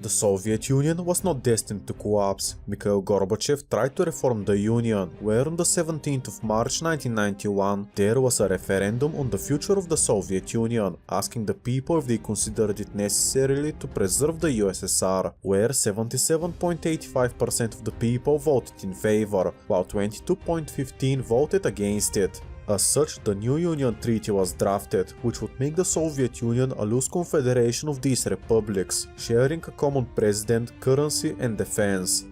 The Soviet Union was not destined to collapse. Mikhail Gorbachev tried to reform the Union, where on the 17th of March 1991 there was a referendum on the future of the Soviet Union, asking the people if they considered it necessary to preserve the USSR, where 77.85% of the people voted in favor, while 22.15% voted against it. As such, the new Union Treaty was drafted, which would make the Soviet Union a loose confederation of these republics, sharing a common president, currency and defense.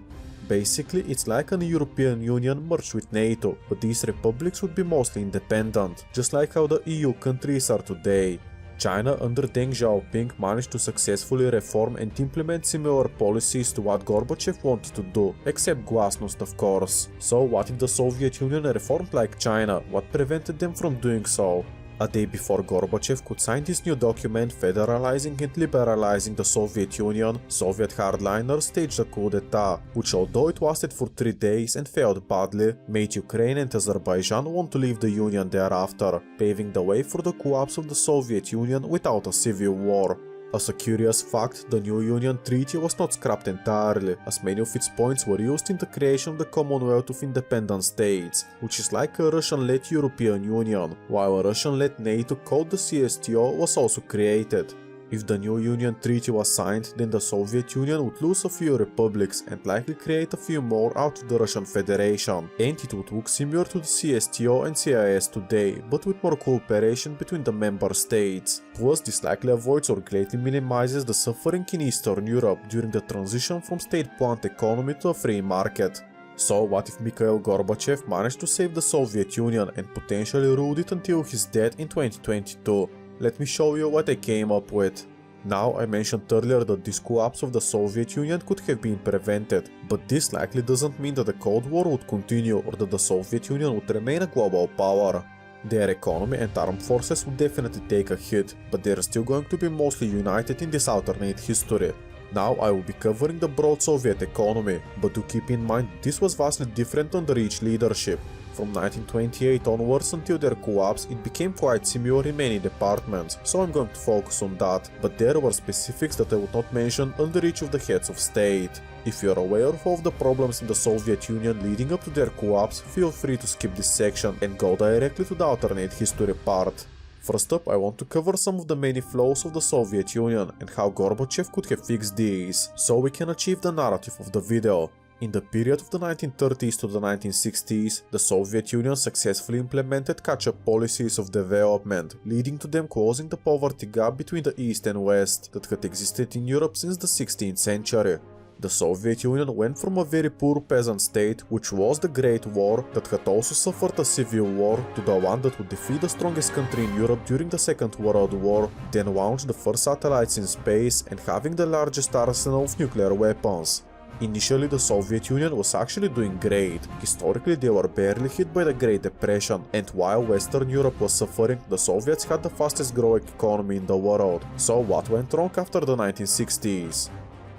Basically, it's like an European Union merged with NATO, but these republics would be mostly independent, just like how the EU countries are today. China under Deng Xiaoping managed to successfully reform and implement similar policies to what Gorbachev wanted to do, except Glasnost of course. So what if the Soviet Union reformed like China? What prevented them from doing so? A day before Gorbachev could sign this new document federalizing and liberalizing the Soviet Union, Soviet hardliners staged a coup d'etat, which although it lasted for 3 days and failed badly, made Ukraine and Azerbaijan want to leave the Union thereafter, paving the way for the collapse of the Soviet Union without a civil war. As a curious fact, the new Union Treaty was not scrapped entirely, as many of its points were used in the creation of the Commonwealth of Independent States, which is like a Russian-led European Union, while a Russian-led NATO called the CSTO was also created. If the new Union Treaty was signed, then the Soviet Union would lose a few republics and likely create a few more out of the Russian Federation, and it would look similar to the CSTO and CIS today, but with more cooperation between the member states. Plus, this likely avoids or greatly minimizes the suffering in Eastern Europe during the transition from state-planned economy to a free market. So what if Mikhail Gorbachev managed to save the Soviet Union and potentially ruled it until his death in 2022? Let me show you what I came up with. Now, I mentioned earlier that this collapse of the Soviet Union could have been prevented, but this likely doesn't mean that the Cold War would continue or that the Soviet Union would remain a global power. Their economy and armed forces would definitely take a hit, but they are still going to be mostly united in this alternate history. Now I will be covering the broad Soviet economy, but do keep in mind this was vastly different under each leadership. From 1928 onwards until their collapse, it became quite similar in many departments, so I'm going to focus on that, but there were specifics that I would not mention under each of the heads of state. If you are aware of all of the problems in the Soviet Union leading up to their collapse, feel free to skip this section and go directly to the alternate history part. First up, I want to cover some of the many flaws of the Soviet Union and how Gorbachev could have fixed these, so we can achieve the narrative of the video. In the period of the 1930s to the 1960s, the Soviet Union successfully implemented catch-up policies of development, leading to them closing the poverty gap between the East and West that had existed in Europe since the 16th century. The Soviet Union went from a very poor peasant state, which was the Great War, that had also suffered a civil war, to the one that would defeat the strongest country in Europe during the Second World War, then launch the first satellites in space and having the largest arsenal of nuclear weapons. Initially, the Soviet Union was actually doing great. Historically, they were barely hit by the Great Depression, and while Western Europe was suffering, the Soviets had the fastest growing economy in the world. So what went wrong after the 1960s?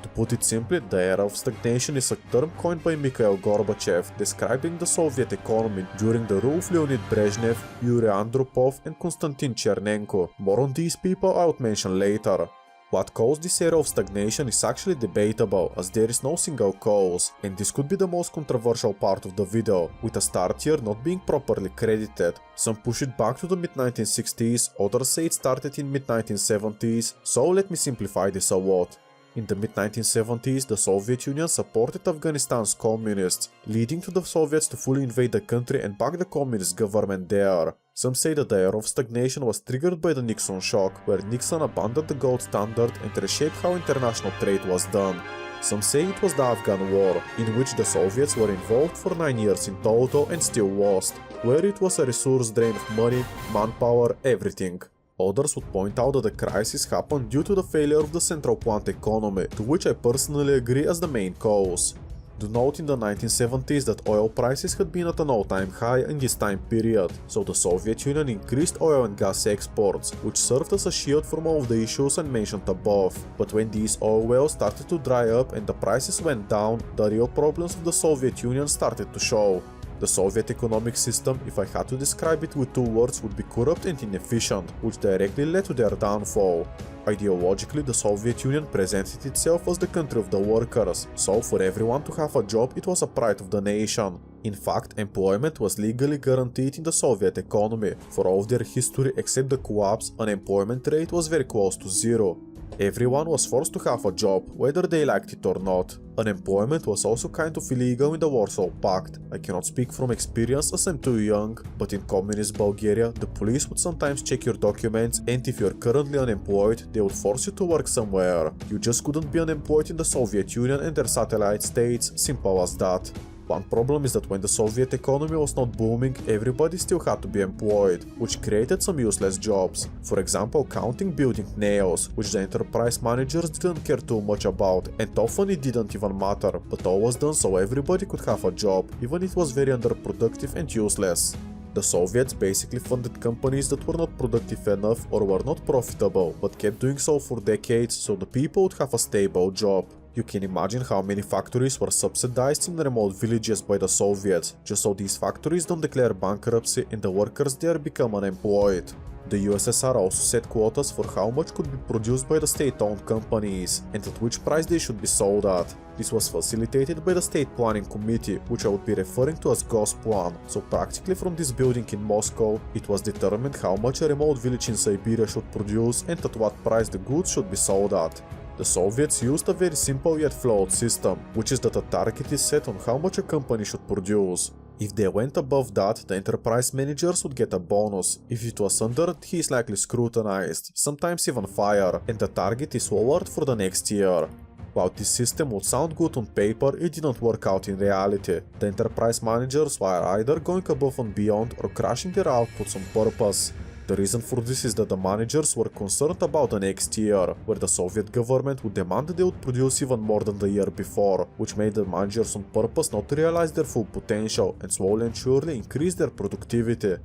To put it simply, the era of stagnation is a term coined by Mikhail Gorbachev, describing the Soviet economy during the rule of Leonid Brezhnev, Yuri Andropov and Konstantin Chernenko. More on these people I would mention later. What caused this era of stagnation is actually debatable, as there is no single cause, and this could be the most controversial part of the video, with a start year not being properly credited. Some push it back to the mid-1960s, others say it started in mid-1970s, so let me simplify this a lot. In the mid-1970s, the Soviet Union supported Afghanistan's communists, leading to the Soviets to fully invade the country and back the communist government there. Some say that the era of stagnation was triggered by the Nixon shock, where Nixon abandoned the gold standard and reshaped how international trade was done. Some say it was the Afghan War, in which the Soviets were involved for 9 years in total and still lost, where it was a resource drain of money, manpower, everything. Others would point out that the crisis happened due to the failure of the central plant economy, to which I personally agree as the main cause. Do note in the 1970s that oil prices had been at an all-time high in this time period, so the Soviet Union increased oil and gas exports, which served as a shield from all of the issues I mentioned above. But when these oil wells started to dry up and the prices went down, the real problems of the Soviet Union started to show. The Soviet economic system, if I had to describe it with two words, would be corrupt and inefficient, which directly led to their downfall. Ideologically, the Soviet Union presented itself as the country of the workers, so for everyone to have a job it was a pride of the nation. In fact, employment was legally guaranteed in the Soviet economy. For all of their history except the co-ops, unemployment rate was very close to zero. Everyone was forced to have a job, whether they liked it or not. Unemployment was also kind of illegal in the Warsaw Pact. I cannot speak from experience as I'm too young, but in communist Bulgaria, the police would sometimes check your documents, and if you're currently unemployed, they would force you to work somewhere. You just couldn't be unemployed in the Soviet Union and their satellite states, simple as that. One problem is that when the Soviet economy was not booming, everybody still had to be employed, which created some useless jobs. For example, counting building nails, which the enterprise managers didn't care too much about, and often it didn't even matter, but all was done so everybody could have a job, even if it was very underproductive and useless. The Soviets basically funded companies that were not productive enough or were not profitable, but kept doing so for decades so the people would have a stable job. You can imagine how many factories were subsidized in remote villages by the Soviets, just so these factories don't declare bankruptcy and the workers there become unemployed. The USSR also set quotas for how much could be produced by the state-owned companies, and at which price they should be sold at. This was facilitated by the State Planning Committee, which I would be referring to as Gosplan, so practically from this building in Moscow, it was determined how much a remote village in Siberia should produce and at what price the goods should be sold at. The Soviets used a very simple yet flawed system, which is that a target is set on how much a company should produce. If they went above that, the enterprise managers would get a bonus. If it was under, he is likely scrutinized, sometimes even fired, and the target is lowered for the next year. While this system would sound good on paper, it did not work out in reality. The enterprise managers were either going above and beyond or crashing their outputs on purpose. The reason for this is that the managers were concerned about the next year, where the Soviet government would demand that they would produce even more than the year before, which made the managers on purpose not to realize their full potential and slowly and surely increase their productivity.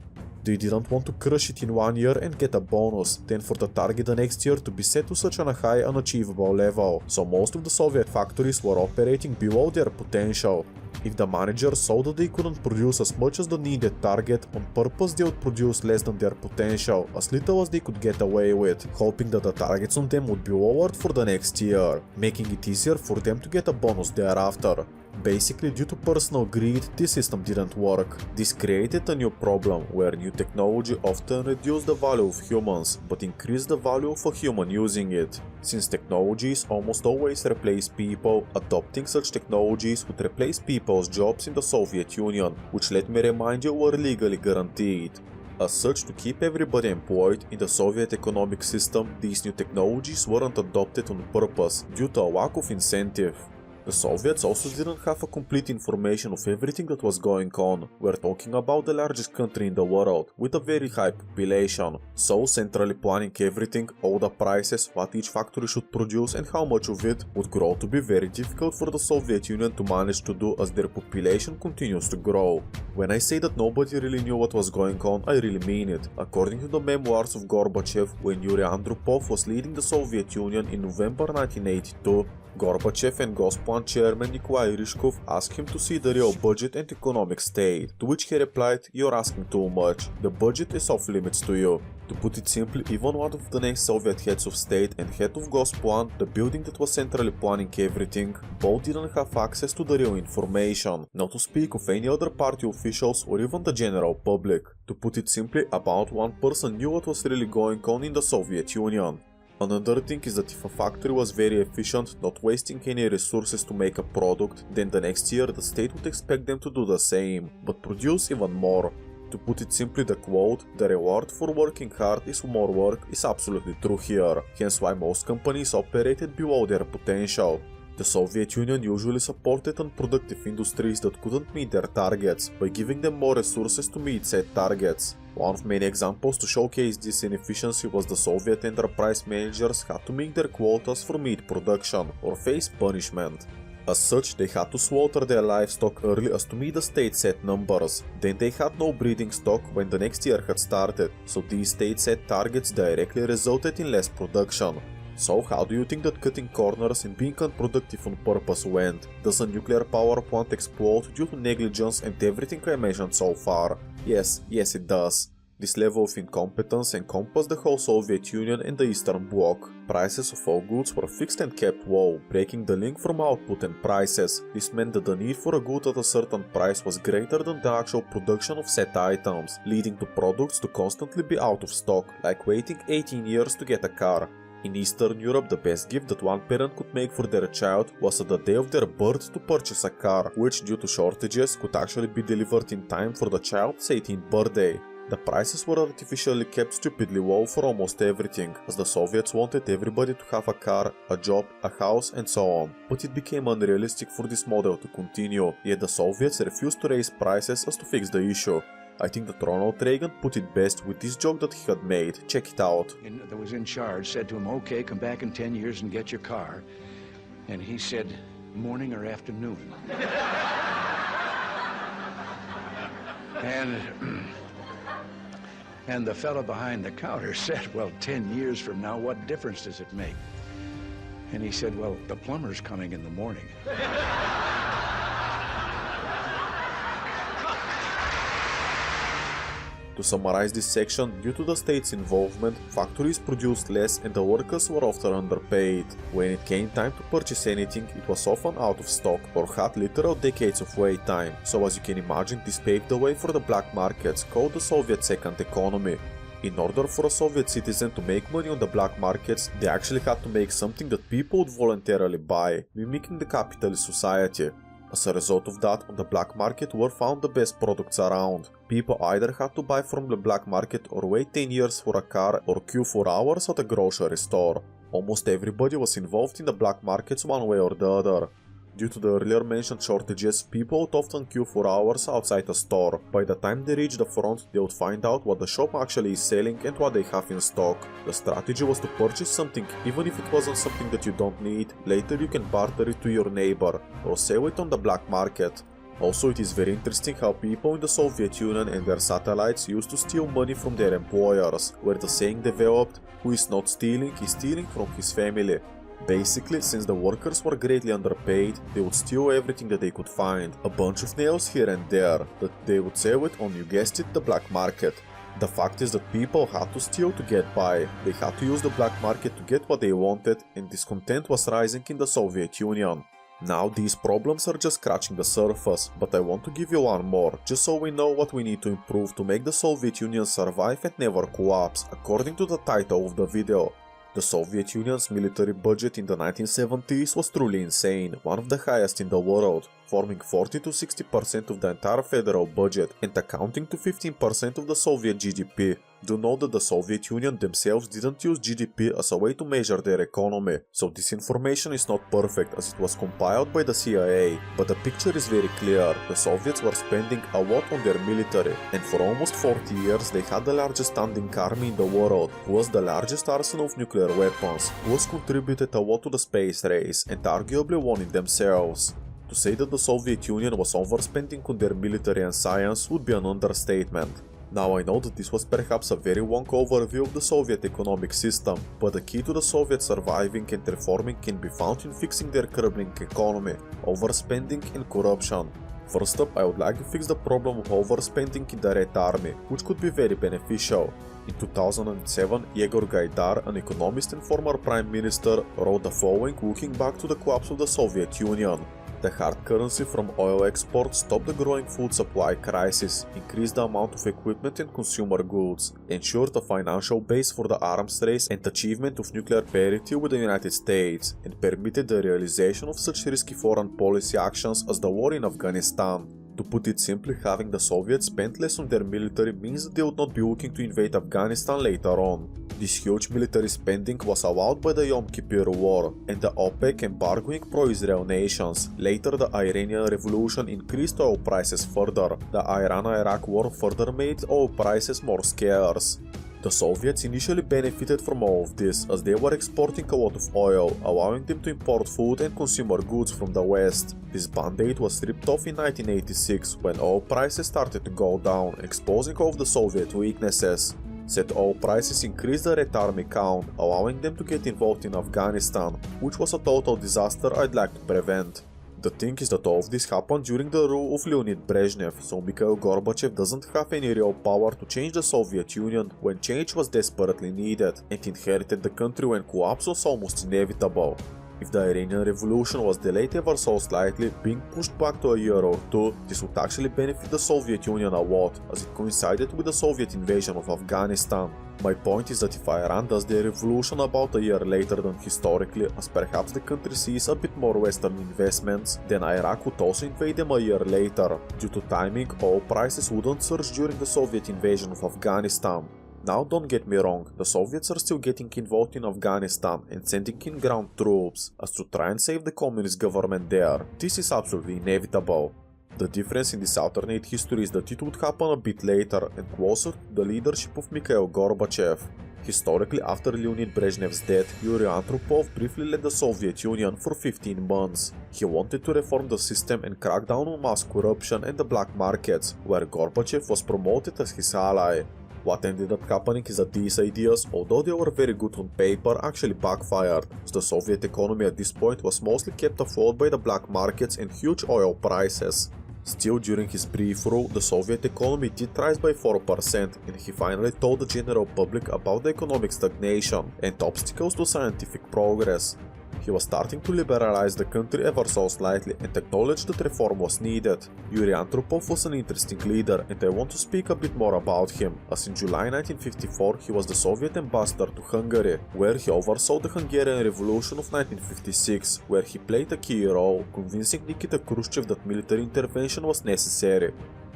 They didn't want to crush it in one year and get a bonus, then for the target the next year to be set to such a high unachievable level, so most of the Soviet factories were operating below their potential. If the managers saw that they couldn't produce as much as the needed target, on purpose they would produce less than their potential, as little as they could get away with, hoping that the targets on them would be lowered for the next year, making it easier for them to get a bonus thereafter. Basically, due to personal greed, this system didn't work. This created a new problem, where new technology often reduced the value of humans, but increased the value of a human using it. Since technologies almost always replace people, adopting such technologies would replace people's jobs in the Soviet Union, which, let me remind you, were legally guaranteed. As such, to keep everybody employed in the Soviet economic system, these new technologies weren't adopted on purpose due to a lack of incentive. The Soviets also didn't have a complete information of everything that was going on. We're talking about the largest country in the world, with a very high population. So centrally planning everything, all the prices, what each factory should produce and how much of it, would grow to be very difficult for the Soviet Union to manage to do as their population continues to grow. When I say that nobody really knew what was going on, I really mean it. According to the memoirs of Gorbachev, when Yuri Andropov was leading the Soviet Union in November 1982, Gorbachev and Gosplan chairman Nikolai Ryzhkov asked him to see the real budget and economic state, to which he replied, "You're asking too much. The budget is off limits to you." To put it simply, even one of the next Soviet heads of state and head of Gosplan, the building that was centrally planning everything, both didn't have access to the real information, not to speak of any other party officials or even the general public. To put it simply, about one person knew what was really going on in the Soviet Union. Another thing is that if a factory was very efficient, not wasting any resources to make a product, then the next year the state would expect them to do the same, but produce even more. To put it simply, the quote, "The reward for working hard is more work," is absolutely true here, hence why most companies operated below their potential. The Soviet Union usually supported unproductive industries that couldn't meet their targets by giving them more resources to meet said targets. One of many examples to showcase this inefficiency was the Soviet enterprise managers had to meet their quotas for meat production or face punishment. As such, they had to slaughter their livestock early as to meet the state set numbers. Then they had no breeding stock when the next year had started, so these state set targets directly resulted in less production. So how do you think that cutting corners and being unproductive on purpose went? Does a nuclear power plant explode due to negligence and everything I mentioned so far? Yes it does. This level of incompetence encompassed the whole Soviet Union and the Eastern Bloc. Prices of all goods were fixed and kept low, breaking the link from output and prices. This meant that the need for a good at a certain price was greater than the actual production of set items, leading to products to constantly be out of stock, like waiting 18 years to get a car. In Eastern Europe, the best gift that one parent could make for their child was at the day of their birth to purchase a car, which due to shortages could actually be delivered in time for the child's 18th birthday. The prices were artificially kept stupidly low for almost everything, as the Soviets wanted everybody to have a car, a job, a house and so on. But it became unrealistic for this model to continue, yet the Soviets refused to raise prices as to fix the issue. I think that Ronald Reagan put it best with this joke that he had made. Check it out. And that was in charge said to him, okay, come back in 10 years and get your car. And he said, morning or afternoon? And the fellow behind the counter said, well, 10 years from now, what difference does it make? And he said, well, the plumber's coming in the morning. To summarize this section, due to the state's involvement, factories produced less and the workers were often underpaid. When it came time to purchase anything, it was often out of stock or had literal decades of wait time, so as you can imagine, this paved the way for the black markets, called the Soviet second economy. In order for a Soviet citizen to make money on the black markets, they actually had to make something that people would voluntarily buy, mimicking the capitalist society. As a result of that, on the black market were found the best products around. People either had to buy from the black market or wait 10 years for a car or queue for hours at a grocery store. Almost everybody was involved in the black markets one way or the other. Due to the earlier mentioned shortages, people would often queue for hours outside a store. By the time they reached the front, they would find out what the shop actually is selling and what they have in stock. The strategy was to purchase something, even if it wasn't something that you don't need. Later you can barter it to your neighbor, or sell it on the black market. Also, it is very interesting how people in the Soviet Union and their satellites used to steal money from their employers, where the saying developed, who is not stealing is stealing from his family. Basically, since the workers were greatly underpaid, they would steal everything that they could find, a bunch of nails here and there, that they would sell it on, you guessed it, the black market. The fact is that people had to steal to get by, they had to use the black market to get what they wanted, and discontent was rising in the Soviet Union. Now these problems are just scratching the surface, but I want to give you one more, just so we know what we need to improve to make the Soviet Union survive and never collapse, according to the title of the video. The Soviet Union's military budget in the 1970s was truly insane, one of the highest in the world, forming 40 to 60% of the entire federal budget and accounting to 15% of the Soviet GDP. Do note that the Soviet Union themselves didn't use GDP as a way to measure their economy, so this information is not perfect as it was compiled by the CIA, but the picture is very clear. The Soviets were spending a lot on their military, and for almost 40 years they had the largest standing army in the world, plus the largest arsenal of nuclear weapons, plus contributed a lot to the space race, and arguably won it themselves. To say that the Soviet Union was overspending on their military and science would be an understatement. Now I know that this was perhaps a very wonk overview of the Soviet economic system, but the key to the Soviets surviving and reforming can be found in fixing their crumbling economy, overspending and corruption. First up, I would like to fix the problem of overspending in the Red Army, which could be very beneficial. In 2007, Yegor Gaidar, an economist and former prime minister, wrote the following looking back to the collapse of the Soviet Union. The hard currency from oil exports stopped the growing food supply crisis, increased the amount of equipment and consumer goods, ensured a financial base for the arms race and achievement of nuclear parity with the United States, and permitted the realization of such risky foreign policy actions as the war in Afghanistan. To put it simply, having the Soviets spend less on their military means that they would not be looking to invade Afghanistan later on. This huge military spending was allowed by the Yom Kippur War and the OPEC embargoing pro-Israel nations. Later, the Iranian Revolution increased oil prices further. The Iran-Iraq War further made oil prices more scarce. The Soviets initially benefited from all of this, as they were exporting a lot of oil, allowing them to import food and consumer goods from the West. This band-aid was ripped off in 1986, when oil prices started to go down, exposing all of the Soviet weaknesses. Said oil prices increased the Red Army count, allowing them to get involved in Afghanistan, which was a total disaster I'd like to prevent. The thing is that all of this happened during the rule of Leonid Brezhnev, so Mikhail Gorbachev doesn't have any real power to change the Soviet Union when change was desperately needed, and inherited the country when collapse was almost inevitable. If the Iranian Revolution was delayed ever so slightly, being pushed back to a year or two, this would actually benefit the Soviet Union a lot, as it coincided with the Soviet invasion of Afghanistan. My point is that if Iran does their revolution about a year later than historically, as perhaps the country sees a bit more Western investments, then Iraq would also invade them a year later. Due to timing, oil prices wouldn't surge during the Soviet invasion of Afghanistan. Now don't get me wrong, the Soviets are still getting involved in Afghanistan and sending in ground troops, as to try and save the communist government there. This is absolutely inevitable. The difference in this alternate history is that it would happen a bit later and closer to the leadership of Mikhail Gorbachev. Historically, after Leonid Brezhnev's death, Yuri Andropov briefly led the Soviet Union for 15 months. He wanted to reform the system and crack down on mass corruption and the black markets, where Gorbachev was promoted as his ally. What ended up happening is that these ideas, although they were very good on paper, actually backfired, as the Soviet economy at this point was mostly kept afloat by the black markets and huge oil prices. Still, during his brief rule, the Soviet economy did rise by 4%, and he finally told the general public about the economic stagnation and obstacles to scientific progress. He was starting to liberalize the country ever so slightly and acknowledged that reform was needed. Yuri Andropov was an interesting leader, and I want to speak a bit more about him, as in July 1954 he was the Soviet ambassador to Hungary, where he oversaw the Hungarian Revolution of 1956, where he played a key role, convincing Nikita Khrushchev that military intervention was necessary.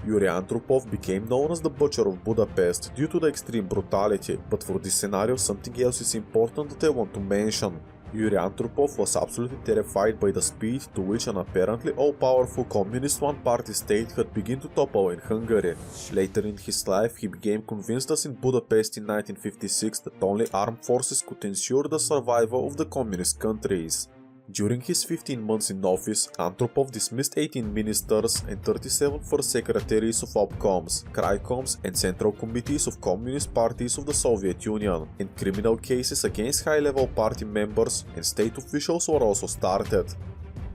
Yuri Andropov became known as the Butcher of Budapest due to the extreme brutality, but for this scenario something else is important that I want to mention. Yuri Andropov was absolutely terrified by the speed to which an apparently all-powerful communist one-party state had begun to topple in Hungary. Later in his life, he became convinced as in Budapest in 1956 that only armed forces could ensure the survival of the communist countries. During his 15 months in office, Andropov dismissed 18 ministers and 37 first secretaries of obcoms, Krajkoms and central committees of communist parties of the Soviet Union, and criminal cases against high-level party members and state officials were also started.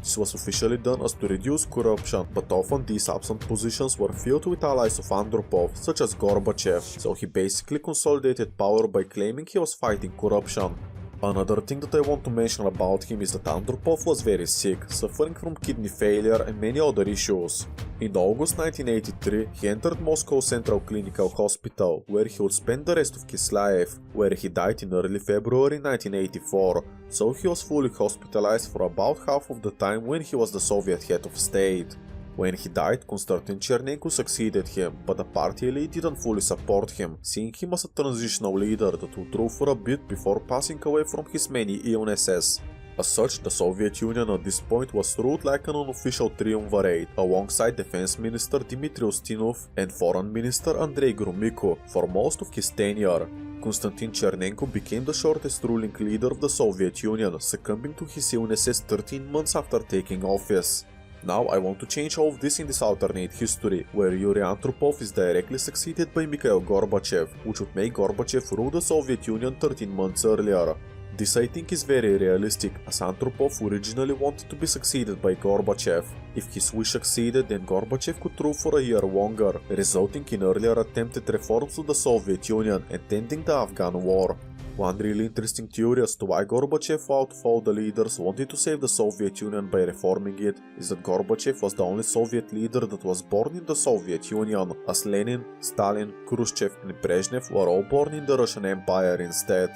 This was officially done as to reduce corruption, but often these absent positions were filled with allies of Andropov, such as Gorbachev, so he basically consolidated power by claiming he was fighting corruption. Another thing that I want to mention about him is that Andropov was very sick, suffering from kidney failure and many other issues. In August 1983, he entered Moscow Central Clinical Hospital, where he would spend the rest of his life, where he died in early February 1984, so he was fully hospitalized for about half of the time when he was the Soviet head of state. When he died, Konstantin Chernenko succeeded him, but the party elite didn't fully support him, seeing him as a transitional leader that would rule for a bit before passing away from his many illnesses. As such, the Soviet Union at this point was ruled like an unofficial triumvirate, alongside Defense Minister Dmitry Ustinov and Foreign Minister Andrei Gromyko for most of his tenure. Konstantin Chernenko became the shortest ruling leader of the Soviet Union, succumbing to his illnesses 13 months after taking office. Now I want to change all of this in this alternate history, where Yuri Andropov is directly succeeded by Mikhail Gorbachev, which would make Gorbachev rule the Soviet Union 13 months earlier. This I think is very realistic, as Andropov originally wanted to be succeeded by Gorbachev. If his wish succeeded, then Gorbachev could rule for a year longer, resulting in earlier attempted reforms to the Soviet Union and ending the Afghan War. One really interesting theory as to why Gorbachev, out of all the leaders, wanted to save the Soviet Union by reforming it is that Gorbachev was the only Soviet leader that was born in the Soviet Union, as Lenin, Stalin, Khrushchev and Brezhnev were all born in the Russian Empire instead.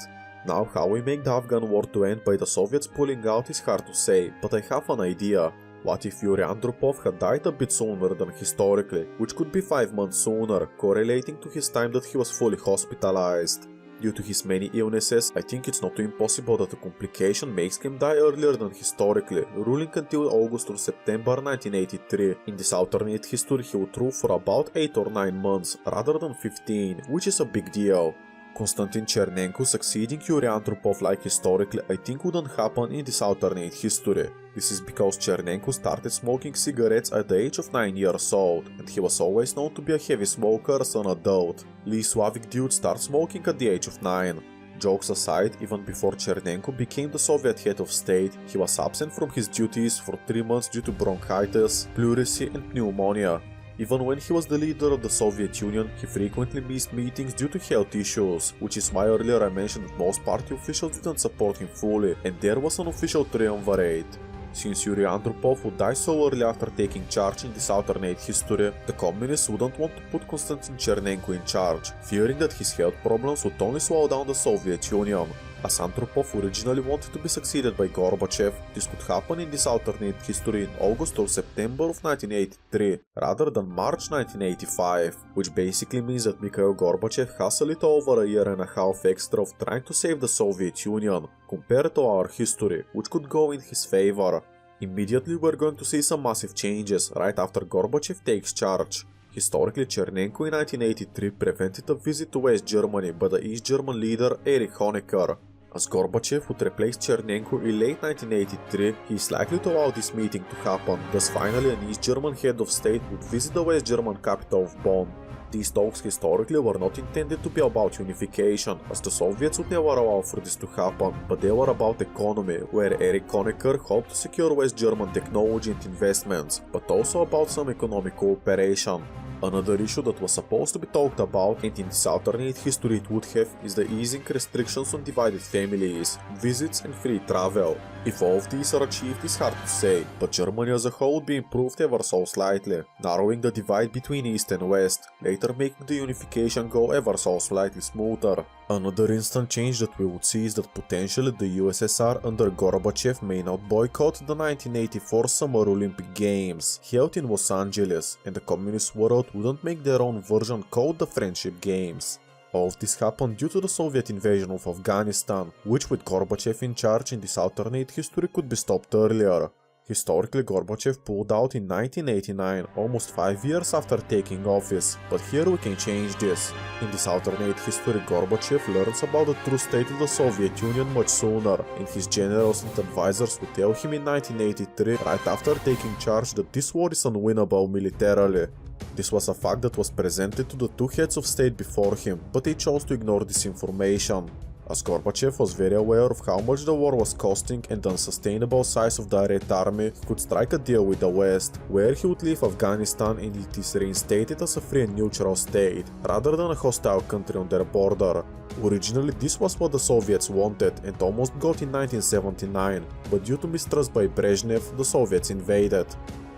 Now, how we make the Afghan War to end by the Soviets pulling out is hard to say, but I have an idea. What if Yuri Andropov had died a bit sooner than historically, which could be 5 months sooner, correlating to his time that he was fully hospitalized? Due to his many illnesses, I think it's not too impossible that a complication makes him die earlier than historically, ruling until August or September 1983. In this alternate history, he would rule for about 8 or 9 months, rather than 15, which is a big deal. Konstantin Chernenko succeeding Yuri Andropov like historically I think wouldn't happen in this alternate history. This is because Chernenko started smoking cigarettes at the age of 9 years old, and he was always known to be a heavy smoker as an adult. Lee Slavik dude started smoking at the age of 9. Jokes aside, even before Chernenko became the Soviet head of state, he was absent from his duties for 3 months due to bronchitis, pleurisy and pneumonia. Even when he was the leader of the Soviet Union, he frequently missed meetings due to health issues, which is why earlier I mentioned that most party officials didn't support him fully, and there was an official triumvirate. Since Yuri Andropov would die so early after taking charge in this alternate history, the communists wouldn't want to put Konstantin Chernenko in charge, fearing that his health problems would only slow down the Soviet Union. As Andropov originally wanted to be succeeded by Gorbachev, this could happen in this alternate history in August or September of 1983, rather than March 1985, which basically means that Mikhail Gorbachev has a little over a year and a half extra of trying to save the Soviet Union, compared to our history, which could go in his favor. Immediately we're going to see some massive changes right after Gorbachev takes charge. Historically, Chernenko in 1983 prevented a visit to West Germany by the East German leader Erich Honecker. As Gorbachev would replace Chernenko in late 1983, he is likely to allow this meeting to happen, thus finally an East German head of state would visit the West German capital of Bonn. These talks historically were not intended to be about unification, as the Soviets would never allow for this to happen, but they were about economy, where Erich Honecker hoped to secure West German technology and investments, but also about some economic cooperation. Another issue that was supposed to be talked about, and in this alternate history it would have, is the easing restrictions on divided families, visits and free travel. If all of these are achieved is hard to say, but Germany as a whole would be improved ever so slightly, narrowing the divide between East and West, later making the unification go ever so slightly smoother. Another instant change that we would see is that potentially the USSR under Gorbachev may not boycott the 1984 Summer Olympic Games, held in Los Angeles, and the communist world wouldn't make their own version called the Friendship Games. All of this happened due to the Soviet invasion of Afghanistan, which with Gorbachev in charge in this alternate history could be stopped earlier. Historically, Gorbachev pulled out in 1989, almost 5 years after taking office, but here we can change this. In this alternate history, Gorbachev learns about the true state of the Soviet Union much sooner, and his generals and advisors would tell him in 1983, right after taking charge, that this war is unwinnable militarily. This was a fact that was presented to the two heads of state before him, but they chose to ignore this information. As Gorbachev was very aware of how much the war was costing and the unsustainable size of the Red Army, he could strike a deal with the West, where he would leave Afghanistan and it is reinstated as a free and neutral state, rather than a hostile country on their border. Originally this was what the Soviets wanted and almost got in 1979, but due to mistrust by Brezhnev, the Soviets invaded.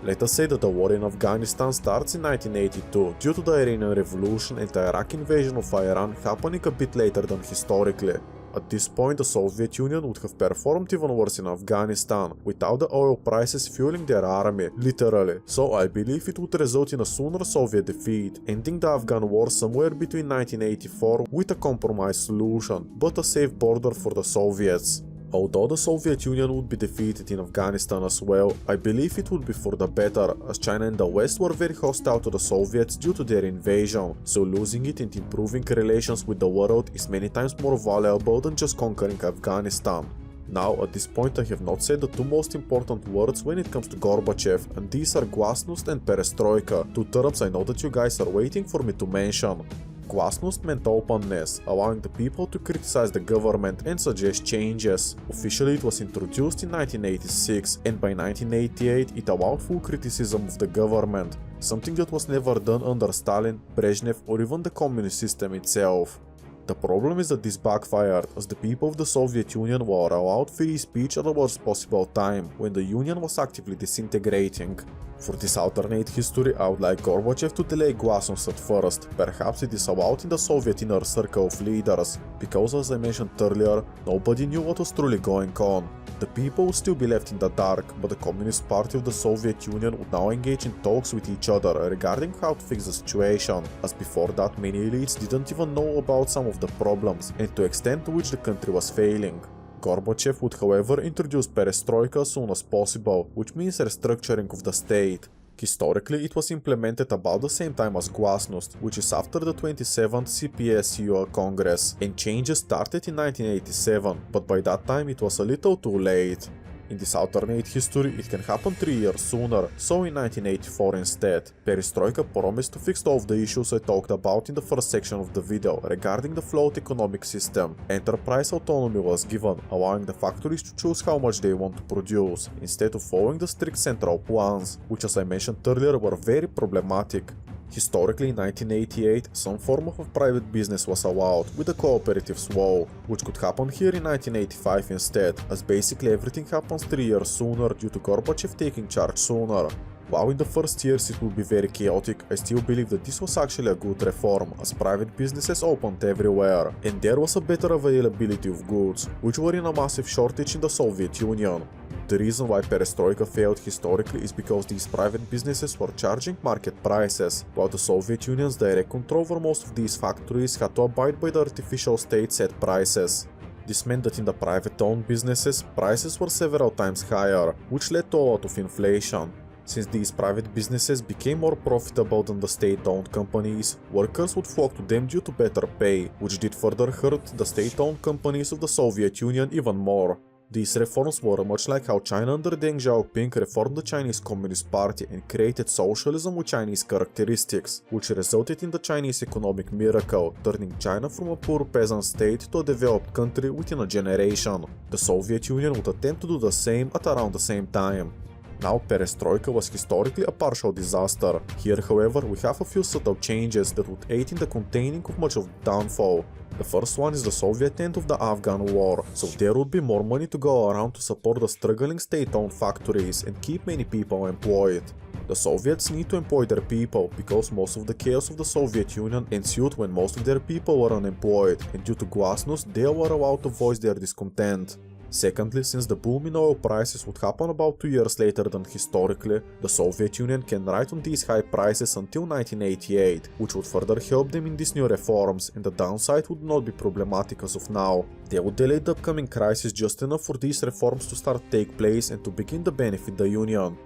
Let us say that the war in Afghanistan starts in 1982 due to the Iranian Revolution and the Iraq invasion of Iran happening a bit later than historically. At this point the Soviet Union would have performed even worse in Afghanistan, without the oil prices fueling their army, literally, so I believe it would result in a sooner Soviet defeat, ending the Afghan war somewhere between 1984 with a compromise solution, but a safe border for the Soviets. Although the Soviet Union would be defeated in Afghanistan as well, I believe it would be for the better, as China and the West were very hostile to the Soviets due to their invasion, so losing it and improving relations with the world is many times more valuable than just conquering Afghanistan. Now, at this point I have not said the two most important words when it comes to Gorbachev, and these are Glasnost and Perestroika, two terms I know that you guys are waiting for me to mention. Glasnost meant openness, allowing the people to criticize the government and suggest changes. Officially it was introduced in 1986, and by 1988 it allowed full criticism of the government, something that was never done under Stalin, Brezhnev or even the communist system itself. The problem is that this backfired, as the people of the Soviet Union were allowed free speech at the worst possible time, when the Union was actively disintegrating. For this alternate history, I would like Gorbachev to delay Glasnost at first, perhaps it is allowed in the Soviet inner circle of leaders, because as I mentioned earlier, nobody knew what was truly going on. The people would still be left in the dark, but the Communist Party of the Soviet Union would now engage in talks with each other regarding how to fix the situation, as before that many elites didn't even know about some of the problems and to extent to which the country was failing. Gorbachev would however introduce perestroika as soon as possible, which means restructuring of the state. Historically, it was implemented about the same time as Glasnost, which is after the 27th CPSUA Congress, and changes started in 1987, but by that time it was a little too late. In this alternate history, it can happen 3 years sooner, so in 1984 instead. Perestroika promised to fix all of the issues I talked about in the first section of the video regarding the flawed economic system. Enterprise autonomy was given, allowing the factories to choose how much they want to produce, instead of following the strict central plans, which as I mentioned earlier were very problematic. Historically, in 1988, some form of private business was allowed, with the cooperatives law, which could happen here in 1985 instead, as basically everything happens 3 years sooner due to Gorbachev taking charge sooner. While in the first years it would be very chaotic, I still believe that this was actually a good reform, as private businesses opened everywhere, and there was a better availability of goods, which were in a massive shortage in the Soviet Union. The reason why Perestroika failed historically is because these private businesses were charging market prices, while the Soviet Union's direct control over most of these factories had to abide by the artificial state-set prices. This meant that in the private-owned businesses, prices were several times higher, which led to a lot of inflation. Since these private businesses became more profitable than the state-owned companies, workers would flock to them due to better pay, which did further hurt the state-owned companies of the Soviet Union even more. These reforms were much like how China under Deng Xiaoping reformed the Chinese Communist Party and created socialism with Chinese characteristics, which resulted in the Chinese economic miracle, turning China from a poor peasant state to a developed country within a generation. The Soviet Union would attempt to do the same at around the same time. Now, Perestroika was historically a partial disaster. Here, however, we have a few subtle changes that would aid in the containing of much of the downfall. The first one is the Soviet end of the Afghan war, so there would be more money to go around to support the struggling state-owned factories and keep many people employed. The Soviets need to employ their people because most of the chaos of the Soviet Union ensued when most of their people were unemployed, and due to Glasnost they were allowed to voice their discontent. Secondly, since the boom in oil prices would happen about 2 years later than historically, the Soviet Union can ride on these high prices until 1988, which would further help them in these new reforms, and the downside would not be problematic as of now. They would delay the upcoming crisis just enough for these reforms to start take place and to begin to benefit the Union.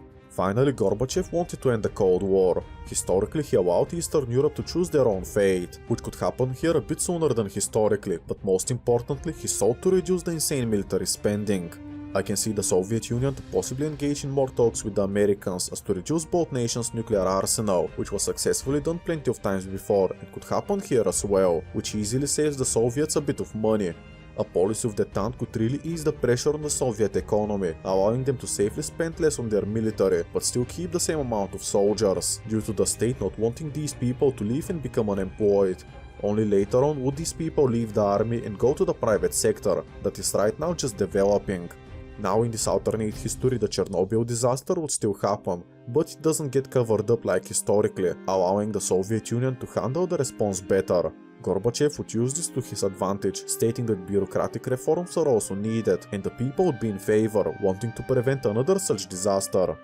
Finally, Gorbachev wanted to end the Cold War. Historically, he allowed Eastern Europe to choose their own fate, which could happen here a bit sooner than historically, but most importantly, he sought to reduce the insane military spending. I can see the Soviet Union to possibly engage in more talks with the Americans as to reduce both nations' nuclear arsenal, which was successfully done plenty of times before and could happen here as well, which easily saves the Soviets a bit of money. A policy of detente could really ease the pressure on the Soviet economy, allowing them to safely spend less on their military, but still keep the same amount of soldiers, due to the state not wanting these people to leave and become unemployed. Only later on would these people leave the army and go to the private sector, that is right now just developing. Now in this alternate history the Chernobyl disaster would still happen, but it doesn't get covered up like historically, allowing the Soviet Union to handle the response better. Gorbachev would use this to his advantage, stating that bureaucratic reforms are also needed and the people would be in favor, wanting to prevent another such disaster.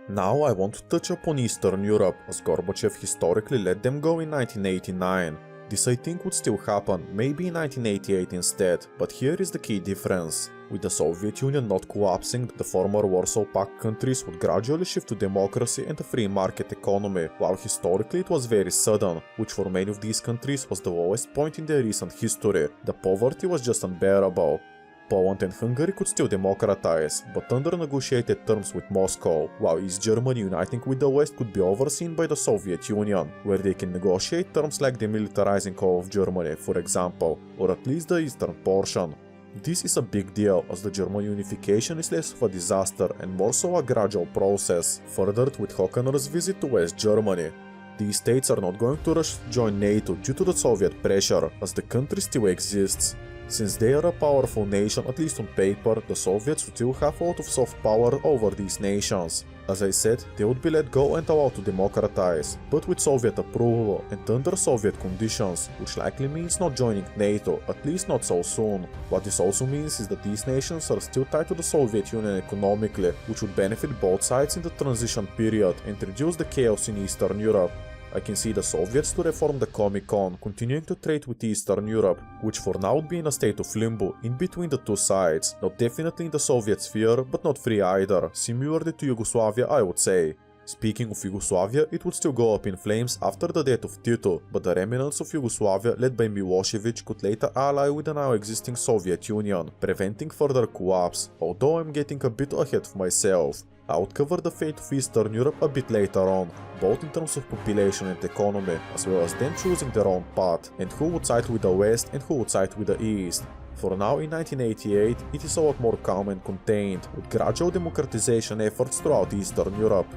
Now I want to touch upon Eastern Europe, as Gorbachev historically let them go in 1989. This I think would still happen, maybe in 1988 instead, but here is the key difference. With the Soviet Union not collapsing, the former Warsaw Pact countries would gradually shift to democracy and a free market economy, while historically it was very sudden, which for many of these countries was the lowest point in their recent history. The poverty was just unbearable. Poland and Hungary could still democratize, but under negotiated terms with Moscow, while East Germany uniting with the West could be overseen by the Soviet Union, where they can negotiate terms like demilitarizing all of Germany, for example, or at least the eastern portion. This is a big deal, as the German unification is less of a disaster and more so a gradual process, furthered with Hohner's visit to West Germany. These states are not going to rush to join NATO due to the Soviet pressure, as the country still exists. Since they are a powerful nation, at least on paper, the Soviets would still have a lot of soft power over these nations. As I said, they would be let go and allowed to democratize, but with Soviet approval and under Soviet conditions, which likely means not joining NATO, at least not so soon. What this also means is that these nations are still tied to the Soviet Union economically, which would benefit both sides in the transition period and reduce the chaos in Eastern Europe. I can see the Soviets to reform the Comecon, continuing to trade with Eastern Europe, which for now would be in a state of limbo, in between the two sides, not definitely in the Soviet sphere, but not free either, similarly to Yugoslavia I would say. Speaking of Yugoslavia, it would still go up in flames after the death of Tito, but the remnants of Yugoslavia led by Milosevic could later ally with the now existing Soviet Union, preventing further co-ops, although I'm getting a bit ahead of myself. I would cover the fate of Eastern Europe a bit later on, both in terms of population and economy, as well as them choosing their own path, and who would side with the West and who would side with the East. For now, in 1988, it is a lot more calm and contained, with gradual democratization efforts throughout Eastern Europe.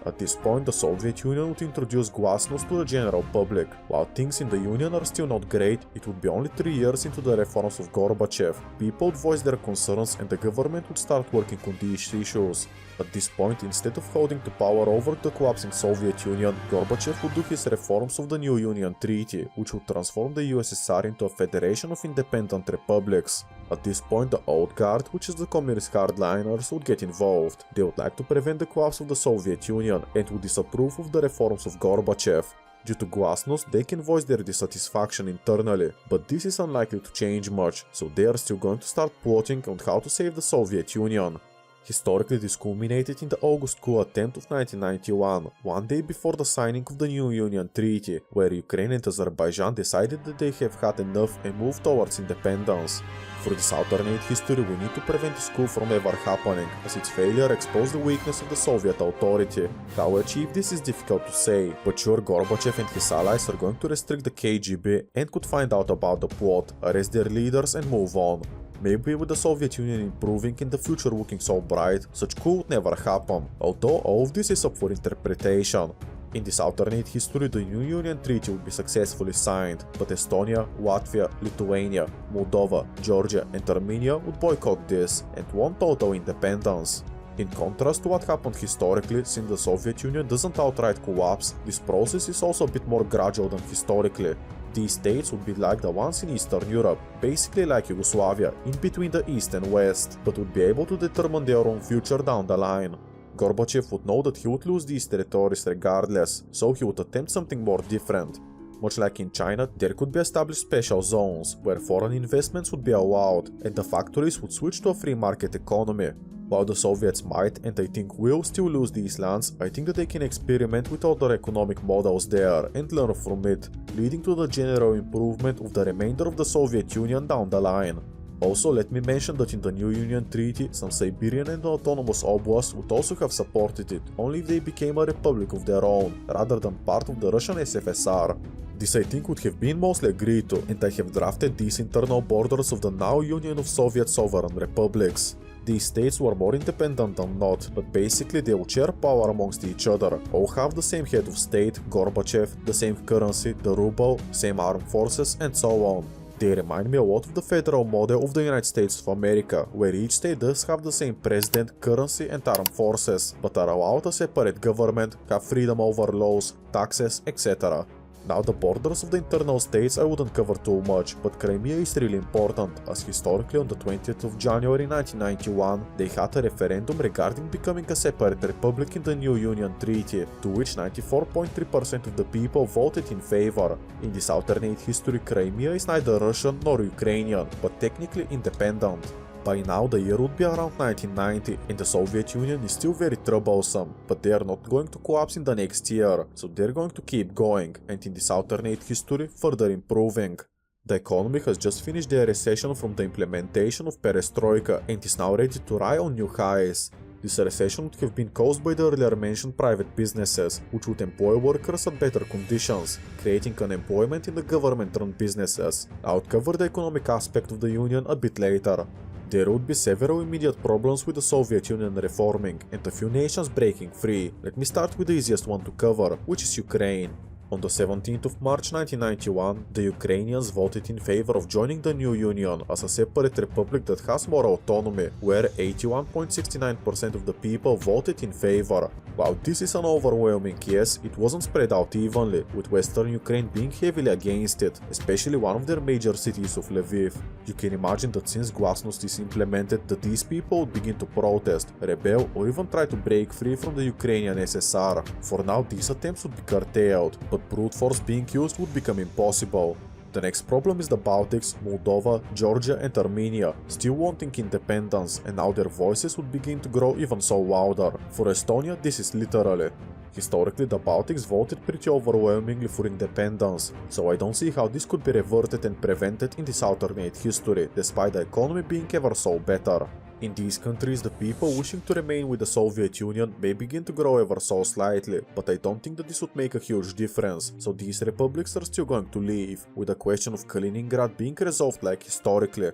At this point, the Soviet Union would introduce Glasnost to the general public. While things in the Union are still not great, it would be only 3 years into the reforms of Gorbachev. People would voice their concerns and the government would start working on these issues. At this point, instead of holding to power over the collapsing Soviet Union, Gorbachev would do his reforms of the new Union Treaty, which would transform the USSR into a federation of independent republics. At this point, the old guard, which is the communist hardliners, would get involved. They would like to prevent the collapse of the Soviet Union and would disapprove of the reforms of Gorbachev. Due to Glasnost, they can voice their dissatisfaction internally, but this is unlikely to change much, so they are still going to start plotting on how to save the Soviet Union. Historically, this culminated in the August coup attempt of 1991, one day before the signing of the new Union Treaty, where Ukraine and Azerbaijan decided that they have had enough and moved towards independence. For this alternate history, we need to prevent this coup from ever happening, as its failure exposed the weakness of the Soviet authority. How to achieve this is difficult to say, but sure, Gorbachev and his allies are going to restrict the KGB and could find out about the plot, arrest their leaders and move on. Maybe with the Soviet Union improving and the future looking so bright, such coup would never happen, although all of this is up for interpretation. In this alternate history, the new Union Treaty would be successfully signed, but Estonia, Latvia, Lithuania, Moldova, Georgia and Armenia would boycott this and want total independence. In contrast to what happened historically, since the Soviet Union doesn't outright collapse, this process is also a bit more gradual than historically. These states would be like the ones in Eastern Europe, basically like Yugoslavia, in between the East and West, but would be able to determine their own future down the line. Gorbachev would know that he would lose these territories regardless, so he would attempt something more different. Much like in China, there could be established special zones, where foreign investments would be allowed, and the factories would switch to a free market economy. While the Soviets might, and I think will, still lose these lands, I think that they can experiment with other economic models there and learn from it, leading to the general improvement of the remainder of the Soviet Union down the line. Also, let me mention that in the new Union Treaty, some Siberian and autonomous oblasts would also have supported it, only if they became a republic of their own, rather than part of the Russian SFSR. This I think would have been mostly agreed to, and I have drafted these internal borders of the now Union of Soviet Sovereign Republics. These states were more independent than not, but basically they would share power amongst each other, all have the same head of state, Gorbachev, the same currency, the ruble, same armed forces, and so on. They remind me a lot of the federal model of the United States of America, where each state does have the same president, currency and armed forces, but are allowed a separate government, have freedom over laws, taxes, etc. Now the borders of the internal states I wouldn't cover too much, but Crimea is really important, as historically on the 20th of January 1991 they had a referendum regarding becoming a separate republic in the new Union Treaty, to which 94.3% of the people voted in favor. In this alternate history, Crimea is neither Russian nor Ukrainian, but technically independent. By now the year would be around 1990 and the Soviet Union is still very troublesome, but they are not going to collapse in the next year, so they're going to keep going and in this alternate history further improving. The economy has just finished their recession from the implementation of Perestroika and is now ready to rise on new highs. This recession would have been caused by the earlier mentioned private businesses, which would employ workers at better conditions, creating unemployment in the government-run businesses. I'll cover the economic aspect of the Union a bit later. There would be several immediate problems with the Soviet Union reforming and a few nations breaking free. Let me start with the easiest one to cover, which is Ukraine. On the 17th of March 1991, the Ukrainians voted in favor of joining the new union as a separate republic that has more autonomy, where 81.69% of the people voted in favor. While this is an overwhelming yes, it wasn't spread out evenly, with western Ukraine being heavily against it, especially one of their major cities of Lviv. You can imagine that since Glasnost is implemented, that these people would begin to protest, rebel or even try to break free from the Ukrainian SSR. For now these attempts would be curtailed, but brute force being used would become impossible. The next problem is the Baltics, Moldova, Georgia and Armenia, still wanting independence, and now their voices would begin to grow even so louder. For Estonia, this is literally. Historically, the Baltics voted pretty overwhelmingly for independence, so I don't see how this could be reverted and prevented in this alternate history, despite the economy being ever so better. In these countries, the people wishing to remain with the Soviet Union may begin to grow ever so slightly, but I don't think that this would make a huge difference, so these republics are still going to live, with the question of Kaliningrad being resolved like historically.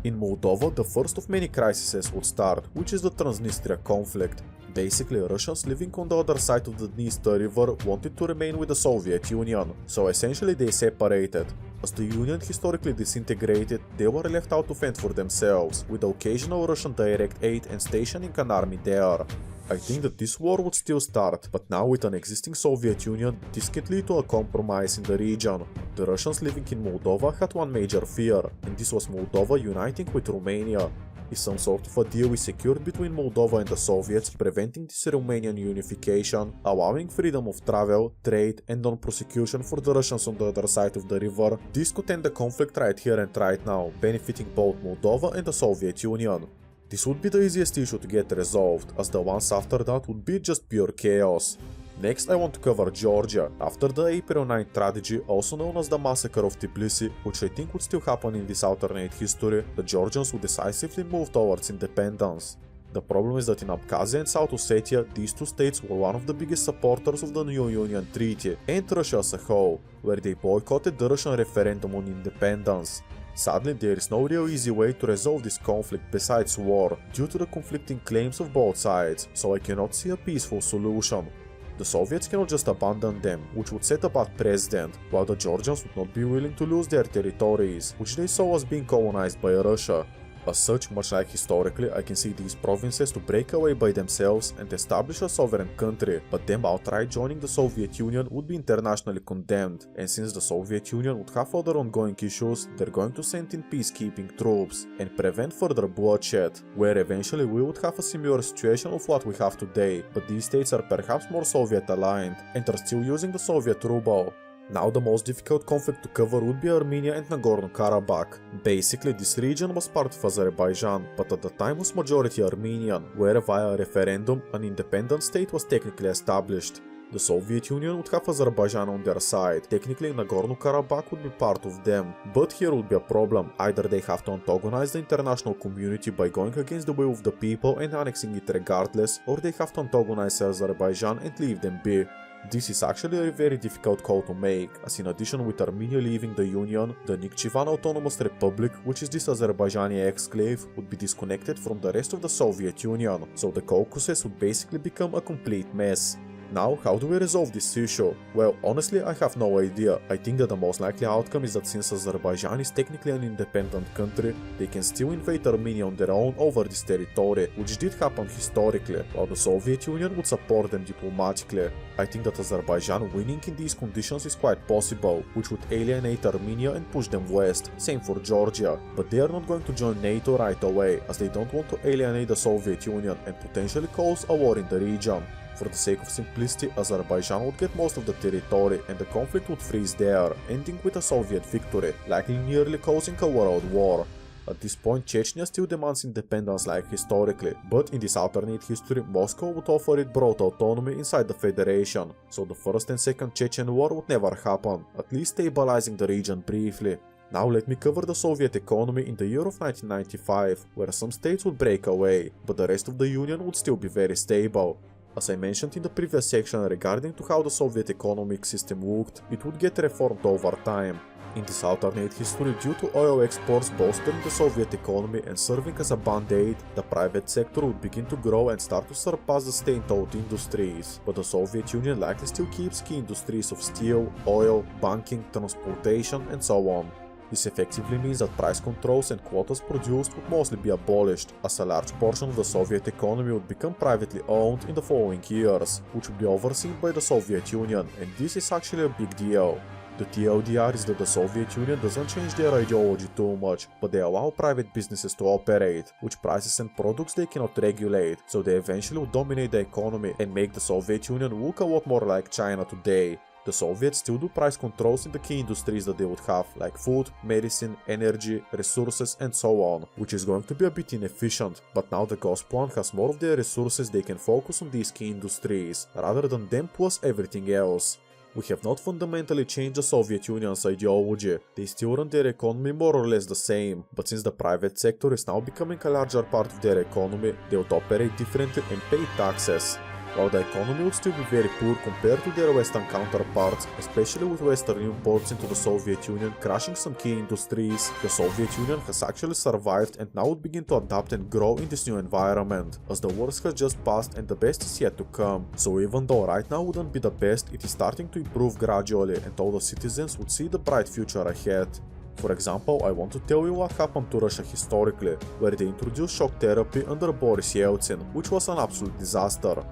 In Moldova, the first of many crises would start, which is the Transnistria conflict. Basically, Russians living on the other side of the Dniester River wanted to remain with the Soviet Union, so essentially they separated. As the Union historically disintegrated, they were left out to fend for themselves, with occasional Russian direct aid and stationing an army there. I think that this war would still start, but now with an existing Soviet Union, this can lead to a compromise in the region. The Russians living in Moldova had one major fear, and this was Moldova uniting with Romania. If some sort of a deal is secured between Moldova and the Soviets, preventing this Romanian unification, allowing freedom of travel, trade and non-prosecution for the Russians on the other side of the river, this could end the conflict right here and right now, benefiting both Moldova and the Soviet Union. This would be the easiest issue to get resolved, as the ones after that would be just pure chaos. Next, I want to cover Georgia, after the April 9th tragedy, also known as the Massacre of Tbilisi, which I think would still happen in this alternate history. The Georgians would decisively move towards independence. The problem is that in Abkhazia and South Ossetia, these two states were one of the biggest supporters of the new Union Treaty, and Russia as a whole, where they boycotted the Russian referendum on independence. Sadly, there is no real easy way to resolve this conflict besides war, due to the conflicting claims of both sides, so I cannot see a peaceful solution. The Soviets cannot just abandon them, which would set a bad precedent, while the Georgians would not be willing to lose their territories, which they saw as being colonized by Russia. As such, much like historically, I can see these provinces to break away by themselves and establish a sovereign country, but them outright joining the Soviet Union would be internationally condemned, and since the Soviet Union would have other ongoing issues, they're going to send in peacekeeping troops and prevent further bloodshed, where eventually we would have a similar situation of what we have today, but these states are perhaps more Soviet aligned and are still using the Soviet ruble. Now the most difficult conflict to cover would be Armenia and Nagorno-Karabakh. Basically, this region was part of Azerbaijan, but at the time was majority Armenian, where via a referendum an independent state was technically established. The Soviet Union would have Azerbaijan on their side, technically Nagorno-Karabakh would be part of them. But here would be a problem, either they have to antagonize the international community by going against the will of the people and annexing it regardless, or they have to antagonize Azerbaijan and leave them be. This is actually a very difficult call to make, as in addition with Armenia leaving the Union, the Nakhchivan Autonomous Republic, which is this Azerbaijani exclave, would be disconnected from the rest of the Soviet Union, so the Caucasus would basically become a complete mess. Now, how do we resolve this issue? Well, honestly, I have no idea. I think that the most likely outcome is that since Azerbaijan is technically an independent country, they can still invade Armenia on their own over this territory, which did happen historically, while the Soviet Union would support them diplomatically. I think that Azerbaijan winning in these conditions is quite possible, which would alienate Armenia and push them west, same for Georgia, but they are not going to join NATO right away, as they don't want to alienate the Soviet Union and potentially cause a war in the region. For the sake of simplicity, Azerbaijan would get most of the territory and the conflict would freeze there, ending with a Soviet victory, likely nearly causing a world war. At this point, Chechnya still demands independence like historically, but in this alternate history, Moscow would offer it broad autonomy inside the Federation, so the First and Second Chechen War would never happen, at least stabilizing the region briefly. Now let me cover the Soviet economy in the year of 1995, where some states would break away, but the rest of the Union would still be very stable. As I mentioned in the previous section regarding to how the Soviet economic system worked, it would get reformed over time. In this alternate history, due to oil exports bolstering the Soviet economy and serving as a band-aid, the private sector would begin to grow and start to surpass the state-owned industries. But the Soviet Union likely still keeps key industries of steel, oil, banking, transportation and so on. This effectively means that price controls and quotas produced would mostly be abolished, as a large portion of the Soviet economy would become privately owned in the following years, which would be overseen by the Soviet Union, and this is actually a big deal. The TLDR is that the Soviet Union doesn't change their ideology too much, but they allow private businesses to operate, which prices and products they cannot regulate, so they eventually would dominate the economy and make the Soviet Union look a lot more like China today. The Soviets still do price controls in the key industries that they would have, like food, medicine, energy, resources and so on, which is going to be a bit inefficient, but now the Gazprom has more of their resources, they can focus on these key industries, rather than them plus everything else. We have not fundamentally changed the Soviet Union's ideology, they still run their economy more or less the same, but since the private sector is now becoming a larger part of their economy, they would operate differently and pay taxes. While the economy would still be very poor compared to their Western counterparts, especially with Western imports into the Soviet Union crashing some key industries, the Soviet Union has actually survived and now would begin to adapt and grow in this new environment, as the worst has just passed and the best is yet to come. So even though right now wouldn't be the best, it is starting to improve gradually and all the citizens would see the bright future ahead. For example, I want to tell you what happened to Russia historically, where they introduced shock therapy under Boris Yeltsin, which was an absolute disaster.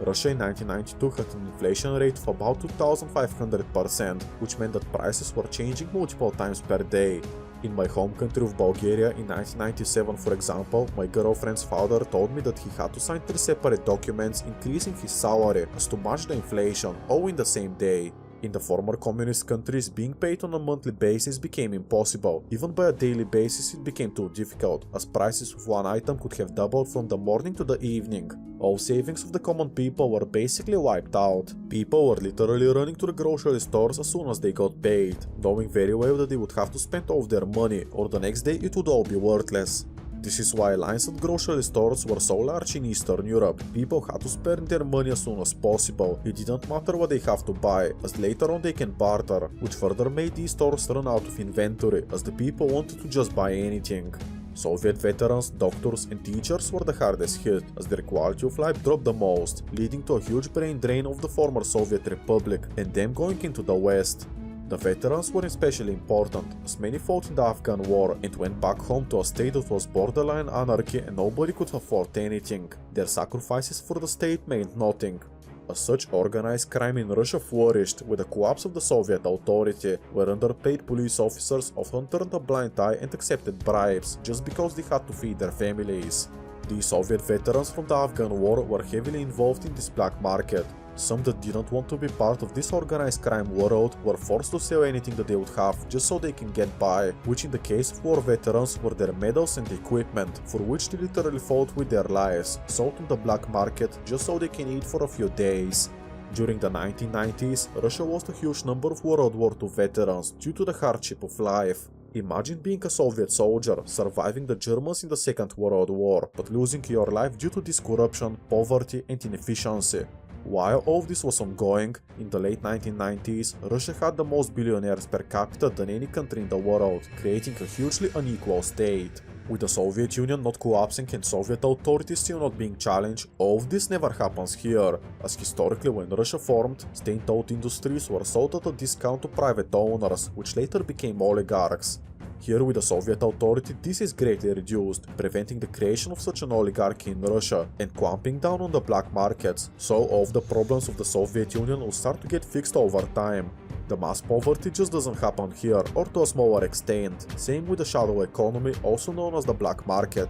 Russia in 1992 had an inflation rate of about 2,500%, which meant that prices were changing multiple times per day. In my home country of Bulgaria in 1997, for example, my girlfriend's father told me that he had to sign 3 separate documents increasing his salary as to match the inflation, all in the same day. In the former communist countries, being paid on a monthly basis became impossible. Even by a daily basis it became too difficult, as prices of one item could have doubled from the morning to the evening. All savings of the common people were basically wiped out. People were literally running to the grocery stores as soon as they got paid, knowing very well that they would have to spend all of their money, or the next day it would all be worthless. This is why lines at grocery stores were so large in Eastern Europe. People had to spend their money as soon as possible. It didn't matter what they have to buy, as later on they can barter, which further made these stores run out of inventory, as the people wanted to just buy anything. Soviet veterans, doctors and teachers were the hardest hit, as their quality of life dropped the most, leading to a huge brain drain of the former Soviet Republic and them going into the West. The veterans were especially important, as many fought in the Afghan war and went back home to a state that was borderline anarchy and nobody could afford anything. Their sacrifices for the state meant nothing. As such, organized crime in Russia flourished, with the collapse of the Soviet authority, where underpaid police officers often turned a blind eye and accepted bribes just because they had to feed their families. These Soviet veterans from the Afghan war were heavily involved in this black market. Some that didn't want to be part of this organized crime world were forced to sell anything that they would have just so they can get by, which in the case of war veterans were their medals and equipment, for which they literally fought with their lives, sold on the black market just so they can eat for a few days. During the 1990s, Russia lost a huge number of World War II veterans due to the hardship of life. Imagine being a Soviet soldier, surviving the Germans in the Second World War, but losing your life due to this corruption, poverty and inefficiency. While all of this was ongoing, in the late 1990s, Russia had the most billionaires per capita than any country in the world, creating a hugely unequal state. With the Soviet Union not collapsing and Soviet authorities still not being challenged, all of this never happens here, as historically when Russia formed, state-owned industries were sold at a discount to private owners, which later became oligarchs. Here with the Soviet authority, this is greatly reduced, preventing the creation of such an oligarchy in Russia and clamping down on the black markets, so all of the problems of the Soviet Union will start to get fixed over time. The mass poverty just doesn't happen here, or to a smaller extent, same with the shadow economy, also known as the black market.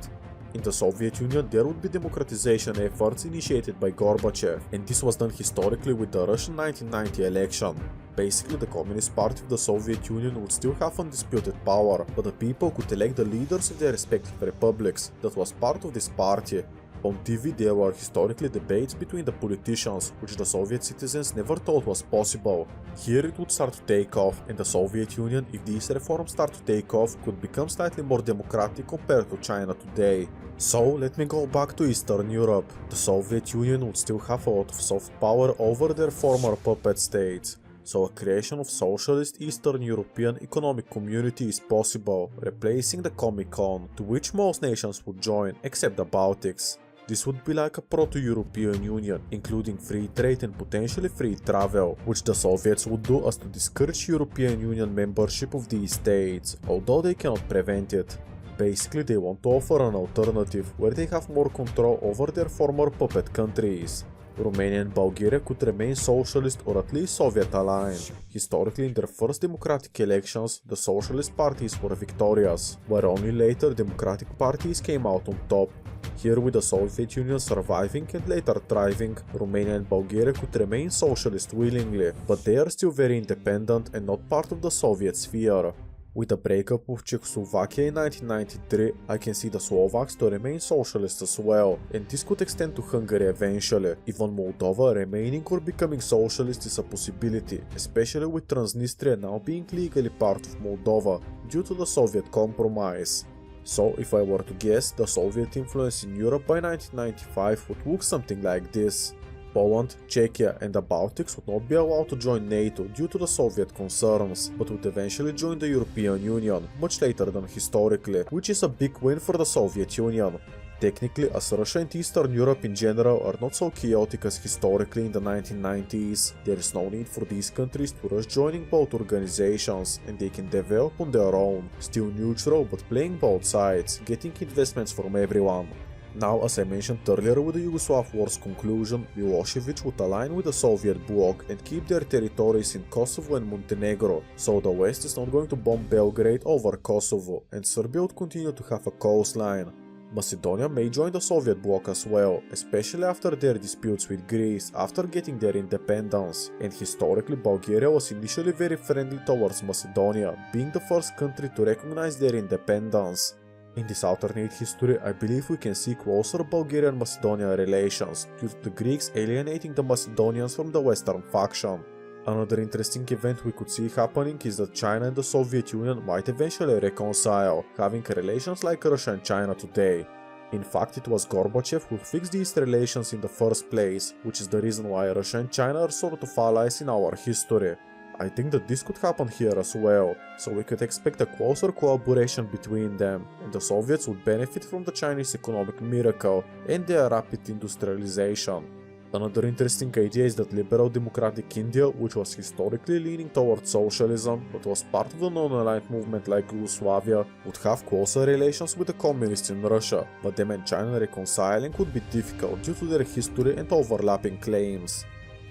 In the Soviet Union, there would be democratization efforts initiated by Gorbachev, and this was done historically with the Russian 1990 election. Basically, the Communist Party of the Soviet Union would still have undisputed power, but the people could elect the leaders of their respective republics that was part of this party. On TV, there were historically debates between the politicians, which the Soviet citizens never thought was possible. Here it would start to take off, and the Soviet Union, if these reforms start to take off, could become slightly more democratic compared to China today. So, let me go back to Eastern Europe. The Soviet Union would still have a lot of soft power over their former puppet states. So a creation of socialist Eastern European economic community is possible, replacing the Comecon, to which most nations would join, except the Baltics. This would be like a proto-European Union, including free trade and potentially free travel, which the Soviets would do as to discourage European Union membership of these states, although they cannot prevent it. Basically, they want to offer an alternative where they have more control over their former puppet countries. Romania and Bulgaria could remain socialist or at least Soviet aligned. Historically, in their first democratic elections, the socialist parties were victorious, where only later democratic parties came out on top. Here, with the Soviet Union surviving and later thriving, Romania and Bulgaria could remain socialist willingly, but they are still very independent and not part of the Soviet sphere. With the breakup of Czechoslovakia in 1993, I can see the Slovaks to remain socialist as well, and this could extend to Hungary eventually. Even Moldova remaining or becoming socialist is a possibility, especially with Transnistria now being legally part of Moldova due to the Soviet compromise. So, if I were to guess, the Soviet influence in Europe by 1995 would look something like this. Poland, Czechia and the Baltics would not be allowed to join NATO due to the Soviet concerns, but would eventually join the European Union, much later than historically, which is a big win for the Soviet Union. Technically, as Russia and Eastern Europe in general are not so chaotic as historically in the 1990s, there is no need for these countries to rush joining both organizations, and they can develop on their own, still neutral but playing both sides, getting investments from everyone. Now, as I mentioned earlier with the Yugoslav War's conclusion, Milosevic would align with the Soviet bloc and keep their territories in Kosovo and Montenegro, so the West is not going to bomb Belgrade over Kosovo, and Serbia would continue to have a coastline. Macedonia may join the Soviet bloc as well, especially after their disputes with Greece after getting their independence, and historically Bulgaria was initially very friendly towards Macedonia, being the first country to recognize their independence. In this alternate history, I believe we can see closer Bulgarian-Macedonian relations due to the Greeks alienating the Macedonians from the Western faction. Another interesting event we could see happening is that China and the Soviet Union might eventually reconcile, having relations like Russia and China today. In fact, it was Gorbachev who fixed these relations in the first place, which is the reason why Russia and China are sort of allies in our history. I think that this could happen here as well, so we could expect a closer collaboration between them, and the Soviets would benefit from the Chinese economic miracle and their rapid industrialization. Another interesting idea is that liberal democratic India, which was historically leaning towards socialism but was part of the non-aligned movement like Yugoslavia, would have closer relations with the communists in Russia, but them and China reconciling would be difficult due to their history and overlapping claims.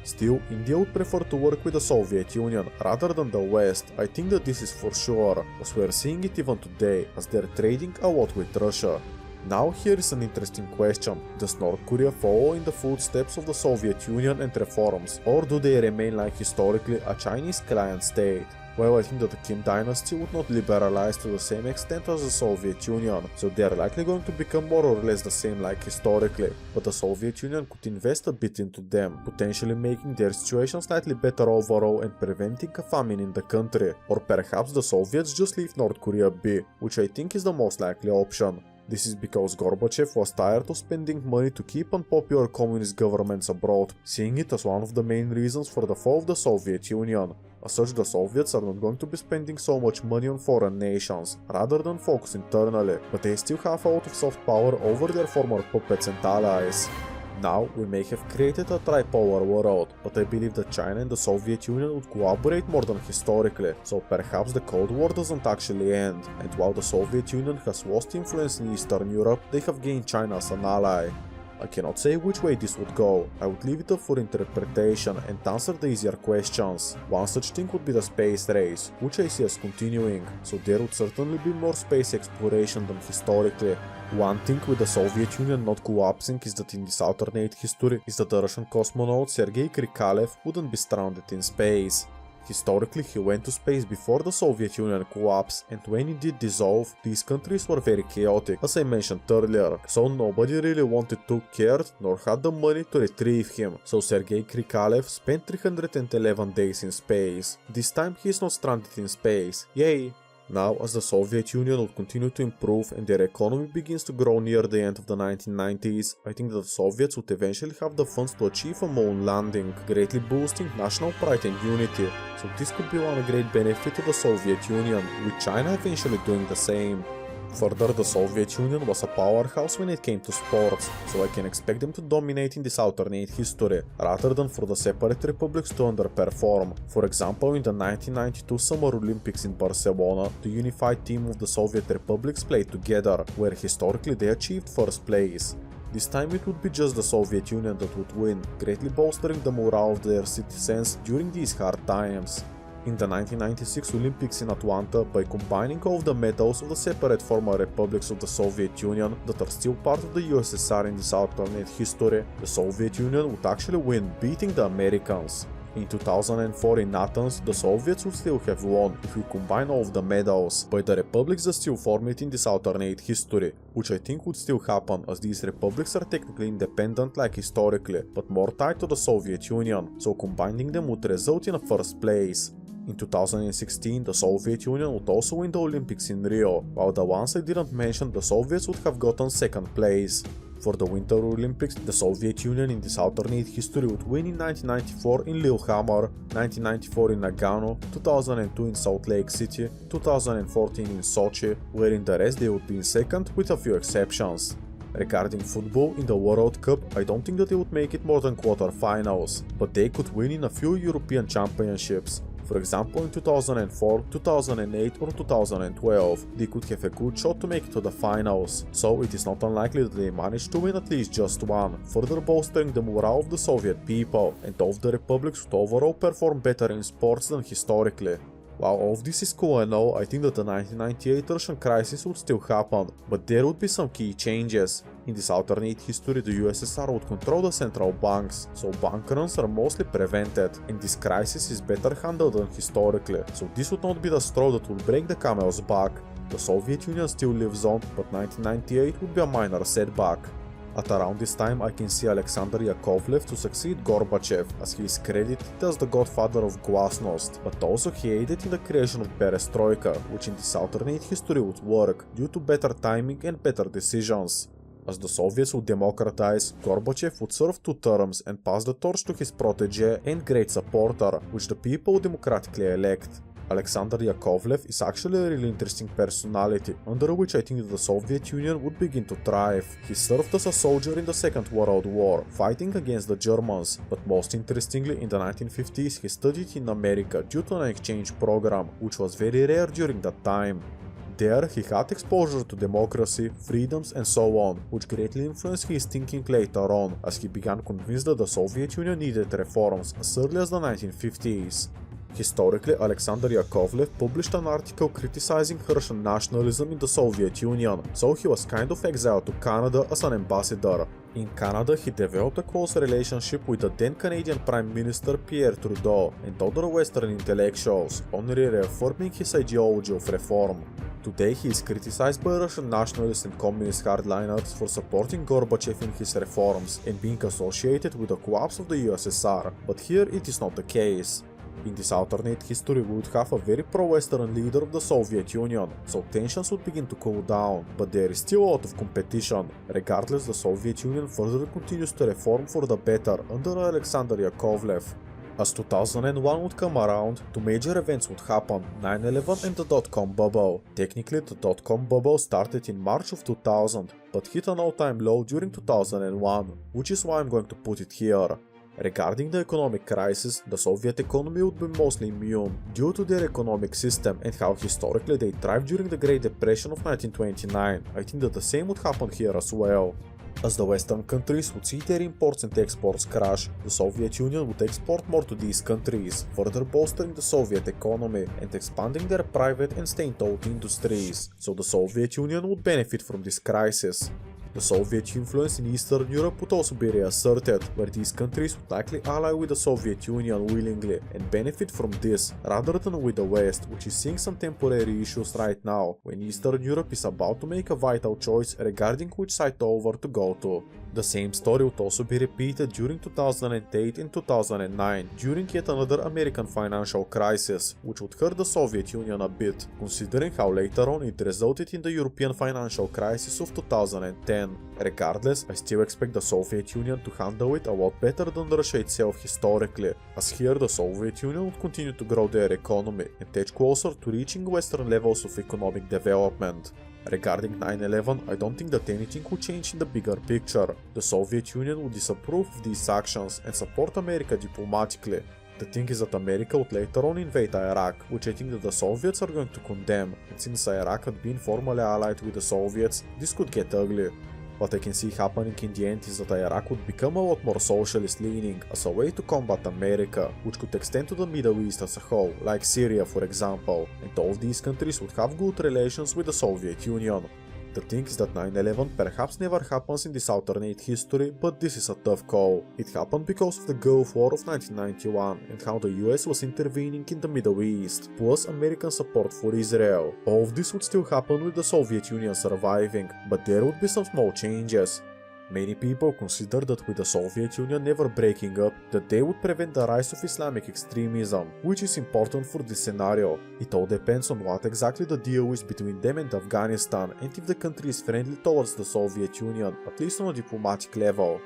Still, India would prefer to work with the Soviet Union rather than the West. I think that this is for sure, as we are seeing it even today, as they are trading a lot with Russia. Now here is an interesting question: does North Korea follow in the footsteps of the Soviet Union and reforms, or do they remain like historically a Chinese client state? Well, I think that the Kim dynasty would not liberalize to the same extent as the Soviet Union, so they are likely going to become more or less the same like historically, but the Soviet Union could invest a bit into them, potentially making their situation slightly better overall and preventing a famine in the country, or perhaps the Soviets just leave North Korea be, which I think is the most likely option. This is because Gorbachev was tired of spending money to keep unpopular communist governments abroad, seeing it as one of the main reasons for the fall of the Soviet Union. As such, the Soviets are not going to be spending so much money on foreign nations, rather than focus internally, but they still have a lot of soft power over their former puppets and allies. Now, we may have created a tripolar world, but I believe that China and the Soviet Union would cooperate more than historically, so perhaps the Cold War doesn't actually end, and while the Soviet Union has lost influence in Eastern Europe, they have gained China as an ally. I cannot say which way this would go, I would leave it up for interpretation and answer the easier questions. One such thing would be the space race, which I see as continuing, so there would certainly be more space exploration than historically. One thing with the Soviet Union not collapsing is that in this alternate history is that the Russian cosmonaut Sergei Krikalev wouldn't be stranded in space. Historically, he went to space before the Soviet Union collapsed, and when it did dissolve, these countries were very chaotic, as I mentioned earlier, so nobody really wanted to, cared, nor had the money to retrieve him, so Sergei Krikalev spent 311 days in space. This time he is not stranded in space, yay! Now, as the Soviet Union would continue to improve and their economy begins to grow near the end of the 1990s, I think that the Soviets would eventually have the funds to achieve a moon landing, greatly boosting national pride and unity. So this could be one great benefit to the Soviet Union, with China eventually doing the same. Further, the Soviet Union was a powerhouse when it came to sports, so I can expect them to dominate in this alternate history, rather than for the separate republics to underperform. For example, in the 1992 Summer Olympics in Barcelona, the unified team of the Soviet republics played together, where historically they achieved first place. This time it would be just the Soviet Union that would win, greatly bolstering the morale of their citizens during these hard times. In the 1996 Olympics in Atlanta, by combining all of the medals of the separate former republics of the Soviet Union that are still part of the USSR in this alternate history, the Soviet Union would actually win, beating the Americans. In 2004 in Athens, the Soviets would still have won if we combine all of the medals, but the republics that still form it in this alternate history, which I think would still happen as these republics are technically independent like historically, but more tied to the Soviet Union, so combining them would result in a first place. In 2016, the Soviet Union would also win the Olympics in Rio, while the ones I didn't mention, the Soviets would have gotten second place. For the Winter Olympics, the Soviet Union in this alternate history would win in 1994 in Lillehammer, 1994 in Nagano, 2002 in Salt Lake City, 2014 in Sochi, where in the rest they would be in second with a few exceptions. Regarding football, in the World Cup, I don't think that they would make it more than quarterfinals, but they could win in a few European championships. For example, in 2004, 2008 or 2012, they could have a good shot to make it to the finals, so it is not unlikely that they managed to win at least just one, further bolstering the morale of the Soviet people, and all of the republics would overall perform better in sports than historically. While all of this is cool and all, I think that the 1998 Russian crisis would still happen, but there would be some key changes. In this alternate history, the USSR would control the central banks, so bank runs are mostly prevented, and this crisis is better handled than historically, so this would not be the straw that would break the camel's back. The Soviet Union still lives on, but 1998 would be a minor setback. At around this time, I can see Alexander Yakovlev to succeed Gorbachev, as he is credited as the godfather of Glasnost, but also he aided in the creation of Perestroika, which in this alternate history would work, due to better timing and better decisions. As the Soviets would democratize, Gorbachev would serve 2 terms and pass the torch to his protege and great supporter, which the people would democratically elect. Alexander Yakovlev is actually a really interesting personality, under which I think that the Soviet Union would begin to thrive. He served as a soldier in the Second World War, fighting against the Germans, but most interestingly, in the 1950s he studied in America due to an exchange program, which was very rare during that time. There, he had exposure to democracy, freedoms and so on, which greatly influenced his thinking later on, as he began convinced that the Soviet Union needed reforms as early as the 1950s. Historically, Alexander Yakovlev published an article criticizing Russian nationalism in the Soviet Union, so he was kind of exiled to Canada as an ambassador. In Canada, he developed a close relationship with the then Canadian Prime Minister Pierre Trudeau and other Western intellectuals, only reaffirming his ideology of reform. Today, he is criticized by Russian nationalists and communist hardliners for supporting Gorbachev in his reforms and being associated with the collapse of the USSR, but here it is not the case. In this alternate history, we would have a very pro-Western leader of the Soviet Union, so tensions would begin to cool down, but there is still a lot of competition. Regardless, the Soviet Union further continues to reform for the better under Alexander Yakovlev. As 2001 would come around, 2 major events would happen, 9/11 and the dot-com bubble. Technically, the dot-com bubble started in March of 2000, but hit an all-time low during 2001, which is why I'm going to put it here. Regarding the economic crisis, the Soviet economy would be mostly immune, due to their economic system and how historically they thrived during the Great Depression of 1929. I think that the same would happen here as well. As the Western countries would see their imports and exports crash, the Soviet Union would export more to these countries, further bolstering the Soviet economy and expanding their private and state-owned industries, so the Soviet Union would benefit from this crisis. The Soviet influence in Eastern Europe would also be reasserted, where these countries would likely ally with the Soviet Union willingly and benefit from this, rather than with the West, which is seeing some temporary issues right now, when Eastern Europe is about to make a vital choice regarding which side over to go to. The same story would also be repeated during 2008 and 2009, during yet another American financial crisis, which would hurt the Soviet Union a bit, considering how later on it resulted in the European financial crisis of 2010. Regardless, I still expect the Soviet Union to handle it a lot better than Russia itself historically, as here the Soviet Union would continue to grow their economy and edge closer to reaching Western levels of economic development. Regarding 9/11, I don't think that anything would change in the bigger picture. The Soviet Union would disapprove of these actions and support America diplomatically. The thing is that America would later on invade Iraq, which I think that the Soviets are going to condemn, and since Iraq had been formally allied with the Soviets, this could get ugly. What I can see happening in the end is that Iraq would become a lot more socialist leaning as a way to combat America, which could extend to the Middle East as a whole, like Syria for example, and all these countries would have good relations with the Soviet Union. The thing is that 9/11 perhaps never happens in this alternate history, but this is a tough call. It happened because of the Gulf War of 1991 and how the US was intervening in the Middle East, plus American support for Israel. All of this would still happen with the Soviet Union surviving, but there would be some small changes. Many people consider that with the Soviet Union never breaking up, that they would prevent the rise of Islamic extremism, which is important for this scenario. It all depends on what exactly the deal is between them and Afghanistan, and if the country is friendly towards the Soviet Union, at least on a diplomatic level.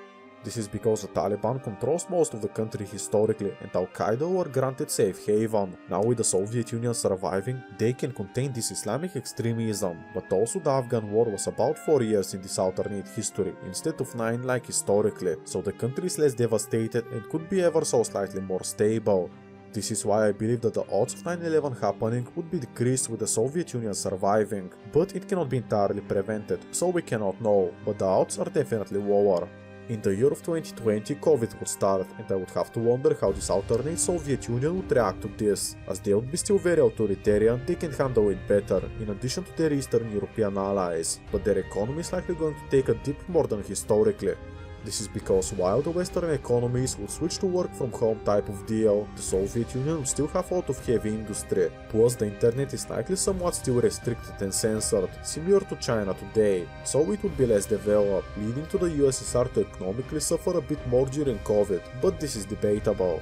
This is because the Taliban controls most of the country historically, and Al-Qaeda were granted safe haven. Now with the Soviet Union surviving, they can contain this Islamic extremism, but also the Afghan war was about 4 years in this alternate history, instead of 9 like historically, so the country is less devastated and could be ever so slightly more stable. This is why I believe that the odds of 9/11 happening would be decreased with the Soviet Union surviving, but it cannot be entirely prevented, so we cannot know, but the odds are definitely lower. In the year of 2020, COVID would start, and I would have to wonder how this alternate Soviet Union would react to this. As they would be still very authoritarian, they can handle it better, in addition to their Eastern European allies, but their economy is likely going to take a dip more than historically. This is because while the Western economies would switch to work from home type of deal, the Soviet Union would still have a lot of heavy industry, plus the internet is likely somewhat still restricted and censored, similar to China today, so it would be less developed, leading to the USSR to economically suffer a bit more during COVID, but this is debatable.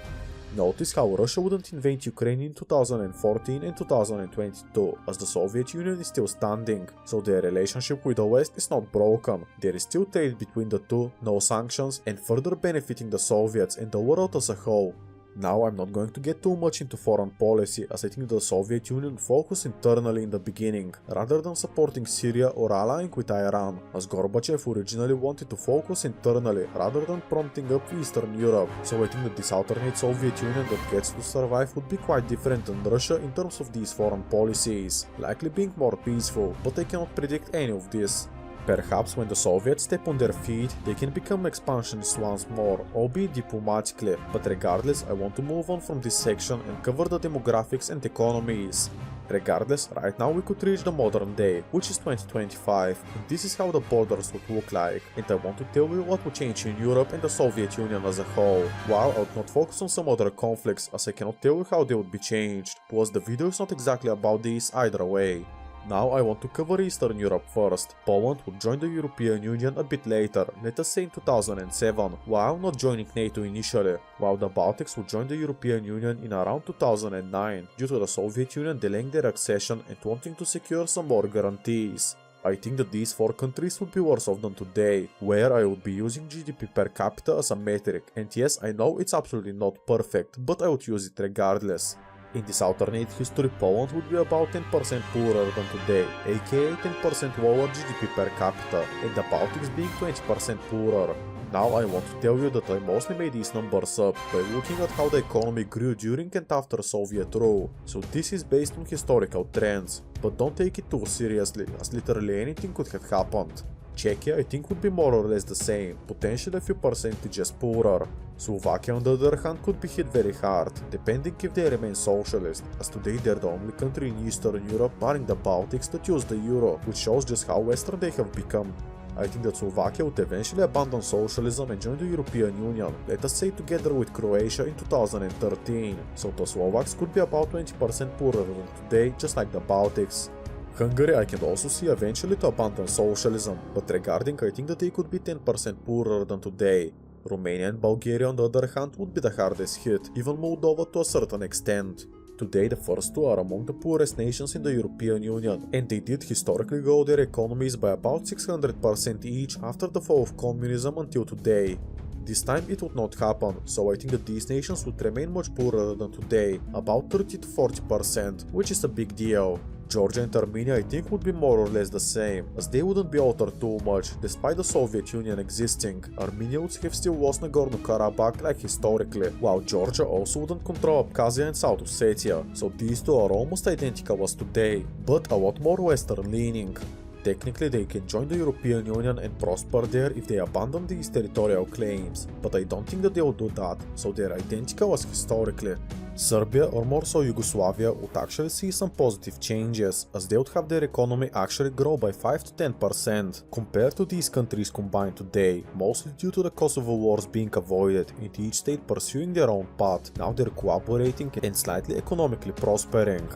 Notice how Russia wouldn't invade Ukraine in 2014 and 2022, as the Soviet Union is still standing, so their relationship with the West is not broken. There is still trade between the two, no sanctions, and further benefiting the Soviets and the world as a whole. Now I'm not going to get too much into foreign policy, as I think the Soviet Union focused internally in the beginning, rather than supporting Syria or allying with Iran, as Gorbachev originally wanted to focus internally rather than prompting up Eastern Europe, so I think that this alternate Soviet Union that gets to survive would be quite different than Russia in terms of these foreign policies, likely being more peaceful, but I cannot predict any of this. Perhaps when the Soviets step on their feet, they can become expansionists once more, albeit diplomatically, but regardless, I want to move on from this section and cover the demographics and economies. Regardless, right now we could reach the modern day, which is 2025, and this is how the borders would look like, and I want to tell you what would change in Europe and the Soviet Union as a whole, while I would not focus on some other conflicts, as I cannot tell you how they would be changed, plus the video is not exactly about this either way. Now I want to cover Eastern Europe first. Poland would join the European Union a bit later, let us say in 2007, while not joining NATO initially, while the Baltics would join the European Union in around 2009, due to the Soviet Union delaying their accession and wanting to secure some more guarantees. I think that these 4 countries would be worse off than today, where I would be using GDP per capita as a metric, and yes, I know it's absolutely not perfect, but I would use it regardless. In this alternate history, Poland would be about 10% poorer than today, aka 10% lower GDP per capita, and the Baltics being 20% poorer. Now I want to tell you that I mostly made these numbers up by looking at how the economy grew during and after Soviet rule, so this is based on historical trends, but don't take it too seriously, as literally anything could have happened. Czechia I think would be more or less the same, potentially a few percentages poorer. Slovakia on the other hand could be hit very hard, depending if they remain socialist, as today they're the only country in Eastern Europe barring the Baltics that use the euro, which shows just how western they have become. I think that Slovakia would eventually abandon socialism and join the European Union, let us say together with Croatia in 2013, so the Slovaks could be about 20% poorer than today, just like the Baltics. Hungary I can also see eventually to abandon socialism, but regarding I think that they could be 10% poorer than today. Romania and Bulgaria on the other hand would be the hardest hit, even Moldova to a certain extent. Today the first two are among the poorest nations in the European Union, and they did historically grow their economies by about 600% each after the fall of communism until today. This time it would not happen, so I think that these nations would remain much poorer than today, about 30 to 40%, which is a big deal. Georgia and Armenia I think would be more or less the same, as they wouldn't be altered too much, despite the Soviet Union existing. Armenia would have still lost Nagorno-Karabakh like historically, while Georgia also wouldn't control Abkhazia and South Ossetia, so these two are almost identical as today, but a lot more western leaning. Technically they can join the European Union and prosper there if they abandon these territorial claims, but I don't think that they will do that, so they're identical as historically. Serbia, or more so Yugoslavia, would actually see some positive changes, as they would have their economy actually grow by 5 to 10% compared to these countries combined today, mostly due to the Kosovo wars being avoided and each state pursuing their own path. Now they're cooperating and slightly economically prospering.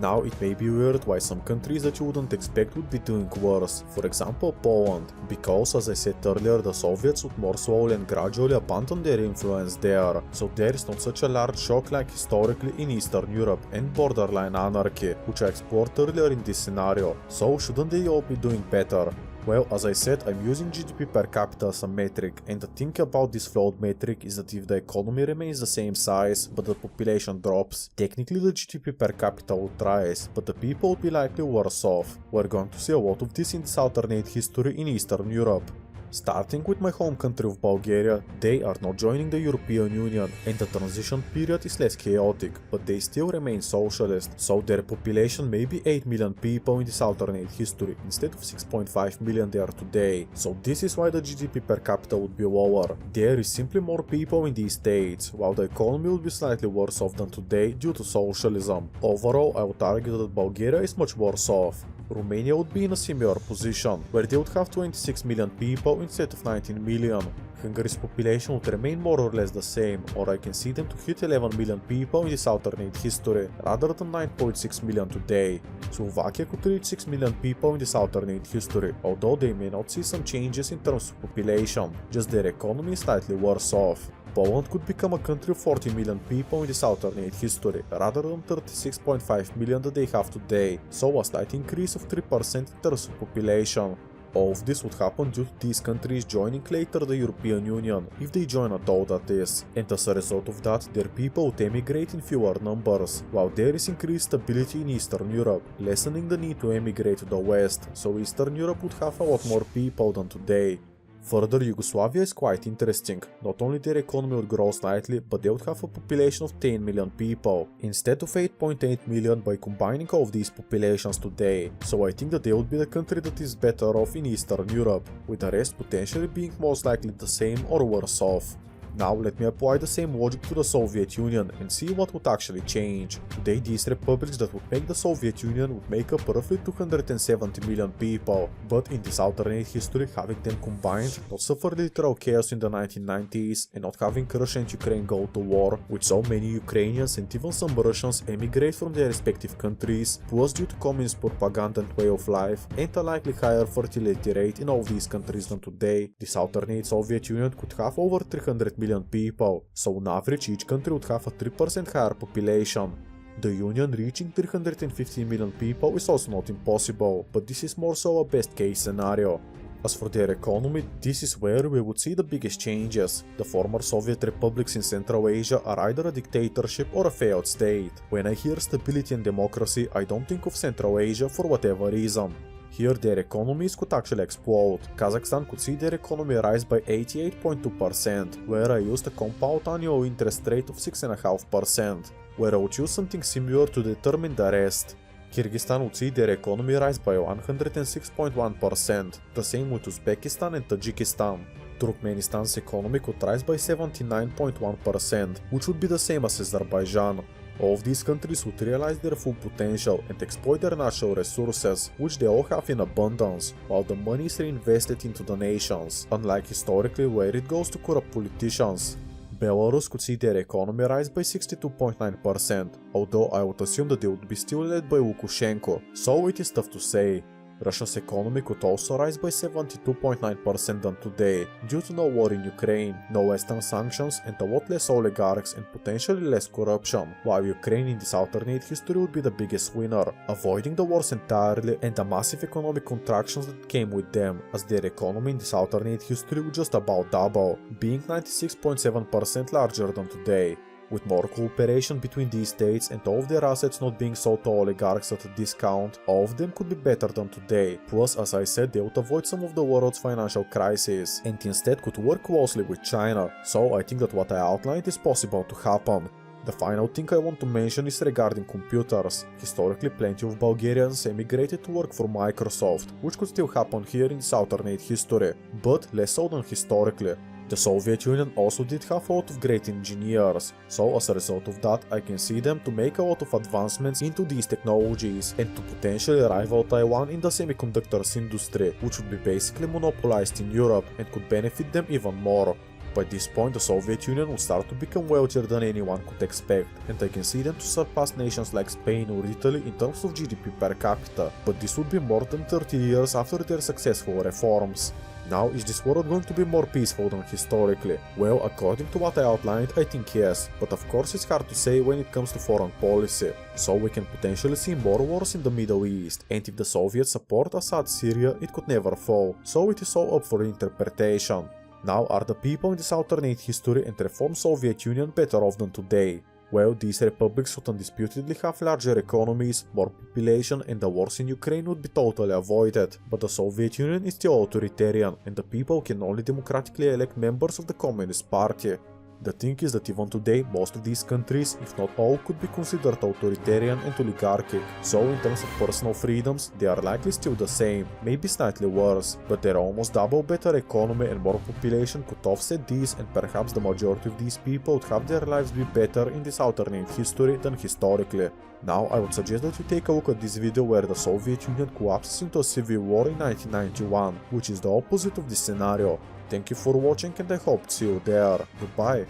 Now it may be weird why some countries that you wouldn't expect would be doing worse, for example Poland, because as I said earlier the Soviets would more slowly and gradually abandon their influence there, so there is not such a large shock like historically in Eastern Europe and borderline anarchy, which I explored earlier in this scenario, so shouldn't they all be doing better? Well, as I said, I'm using GDP per capita as a metric, and the thing about this flawed metric is that if the economy remains the same size, but the population drops, technically the GDP per capita would rise, but the people would be likely worse off. We're going to see a lot of this in this alternate history in Eastern Europe. Starting with my home country of Bulgaria, they are not joining the European Union and the transition period is less chaotic, but they still remain socialist, so their population may be 8 million people in this alternate history instead of 6.5 million they are today, so this is why the GDP per capita would be lower. There is simply more people in these states, while the economy would be slightly worse off than today due to socialism. Overall, I would argue that Bulgaria is much worse off. Romania would be in a similar position, where they would have 26 million people instead of 19 million. Hungary's population would remain more or less the same, or I can see them to hit 11 million people in this alternate history, rather than 9.6 million today. Slovakia could reach 6 million people in this alternate history, although they may not see some changes in terms of population, just their economy is slightly worse off. Poland could become a country of 40 million people in this alternate history, rather than 36.5 million that they have today, so a slight increase of 3% in terms of population. All of this would happen due to these countries joining later the European Union, if they join at all that is, and as a result of that their people would emigrate in fewer numbers, while there is increased stability in Eastern Europe, lessening the need to emigrate to the West, so Eastern Europe would have a lot more people than today. Further, Yugoslavia is quite interesting. Not only their economy would grow slightly, but they would have a population of 10 million people, instead of 8.8 million by combining all of these populations today, so I think that they would be the country that is better off in Eastern Europe, with the rest potentially being most likely the same or worse off. Now let me apply the same logic to the Soviet Union and see what would actually change. Today these republics that would make the Soviet Union would make up roughly 270 million people, but in this alternate history having them combined, not suffer literal chaos in the 1990s and not having Russia and Ukraine go to war, with so many Ukrainians and even some Russians emigrate from their respective countries, plus due to communist propaganda and way of life, and a likely higher fertility rate in all of these countries than today, this alternate Soviet Union could have over 300 million people, so on average each country would have a 3% higher population. The Union reaching 350 million people is also not impossible, but this is more so a best case scenario. As for their economy, this is where we would see the biggest changes. The former Soviet republics in Central Asia are either a dictatorship or a failed state. When I hear stability and democracy, I don't think of Central Asia for whatever reason. Here their economies could actually explode. Kazakhstan could see their economy rise by 88.2%, where I used a compound annual interest rate of 6.5%, where I would choose something similar to determine the rest. Kyrgyzstan would see their economy rise by 106.1%, the same with Uzbekistan and Tajikistan. Turkmenistan's economy could rise by 79.1%, which would be the same as Azerbaijan. All of these countries would realize their full potential and exploit their natural resources, which they all have in abundance, while the money is reinvested into the nations, unlike historically where it goes to corrupt politicians. Belarus could see their economy rise by 62.9%, although I would assume that they would be still led by Lukashenko, so it is tough to say. Russia's economy could also rise by 72.9% than today, due to no war in Ukraine, no Western sanctions and a lot less oligarchs and potentially less corruption, while Ukraine in this alternate history would be the biggest winner, avoiding the wars entirely and the massive economic contractions that came with them, as their economy in this alternate history would just about double, being 96.7% larger than today. With more cooperation between these states and all of their assets not being sold to oligarchs at a discount, all of them could be better than today. Plus, as I said, they would avoid some of the world's financial crises and instead could work closely with China, so I think that what I outlined is possible to happen. The final thing I want to mention is regarding computers. Historically, plenty of Bulgarians emigrated to work for Microsoft, which could still happen here in this alternate history, but less so than historically. The Soviet Union also did have a lot of great engineers, so as a result of that I can see them to make a lot of advancements into these technologies and to potentially rival Taiwan in the semiconductors industry, which would be basically monopolized in Europe and could benefit them even more. By this point the Soviet Union would start to become wealthier than anyone could expect, and I can see them to surpass nations like Spain or Italy in terms of GDP per capita, but this would be more than 30 years after their successful reforms. Now, is this world going to be more peaceful than historically? Well, according to what I outlined, I think yes, but of course it's hard to say when it comes to foreign policy. So we can potentially see more wars in the Middle East, and if the Soviets support Assad's Syria, it could never fall, so it is all up for interpretation. Now, are the people in this alternate history and reformed Soviet Union better off than today? Well, these republics would undisputedly have larger economies, more population, and the wars in Ukraine would be totally avoided, but the Soviet Union is still authoritarian, and the people can only democratically elect members of the Communist Party. The thing is that even today, most of these countries, if not all, could be considered authoritarian and oligarchic, so in terms of personal freedoms, they are likely still the same, maybe slightly worse, but their almost double better economy and more population could offset these, and perhaps the majority of these people would have their lives be better in this alternate history than historically. Now, I would suggest that you take a look at this video where the Soviet Union collapses into a civil war in 1991, which is the opposite of this scenario. Thank you for watching and I hope to see you there. Goodbye.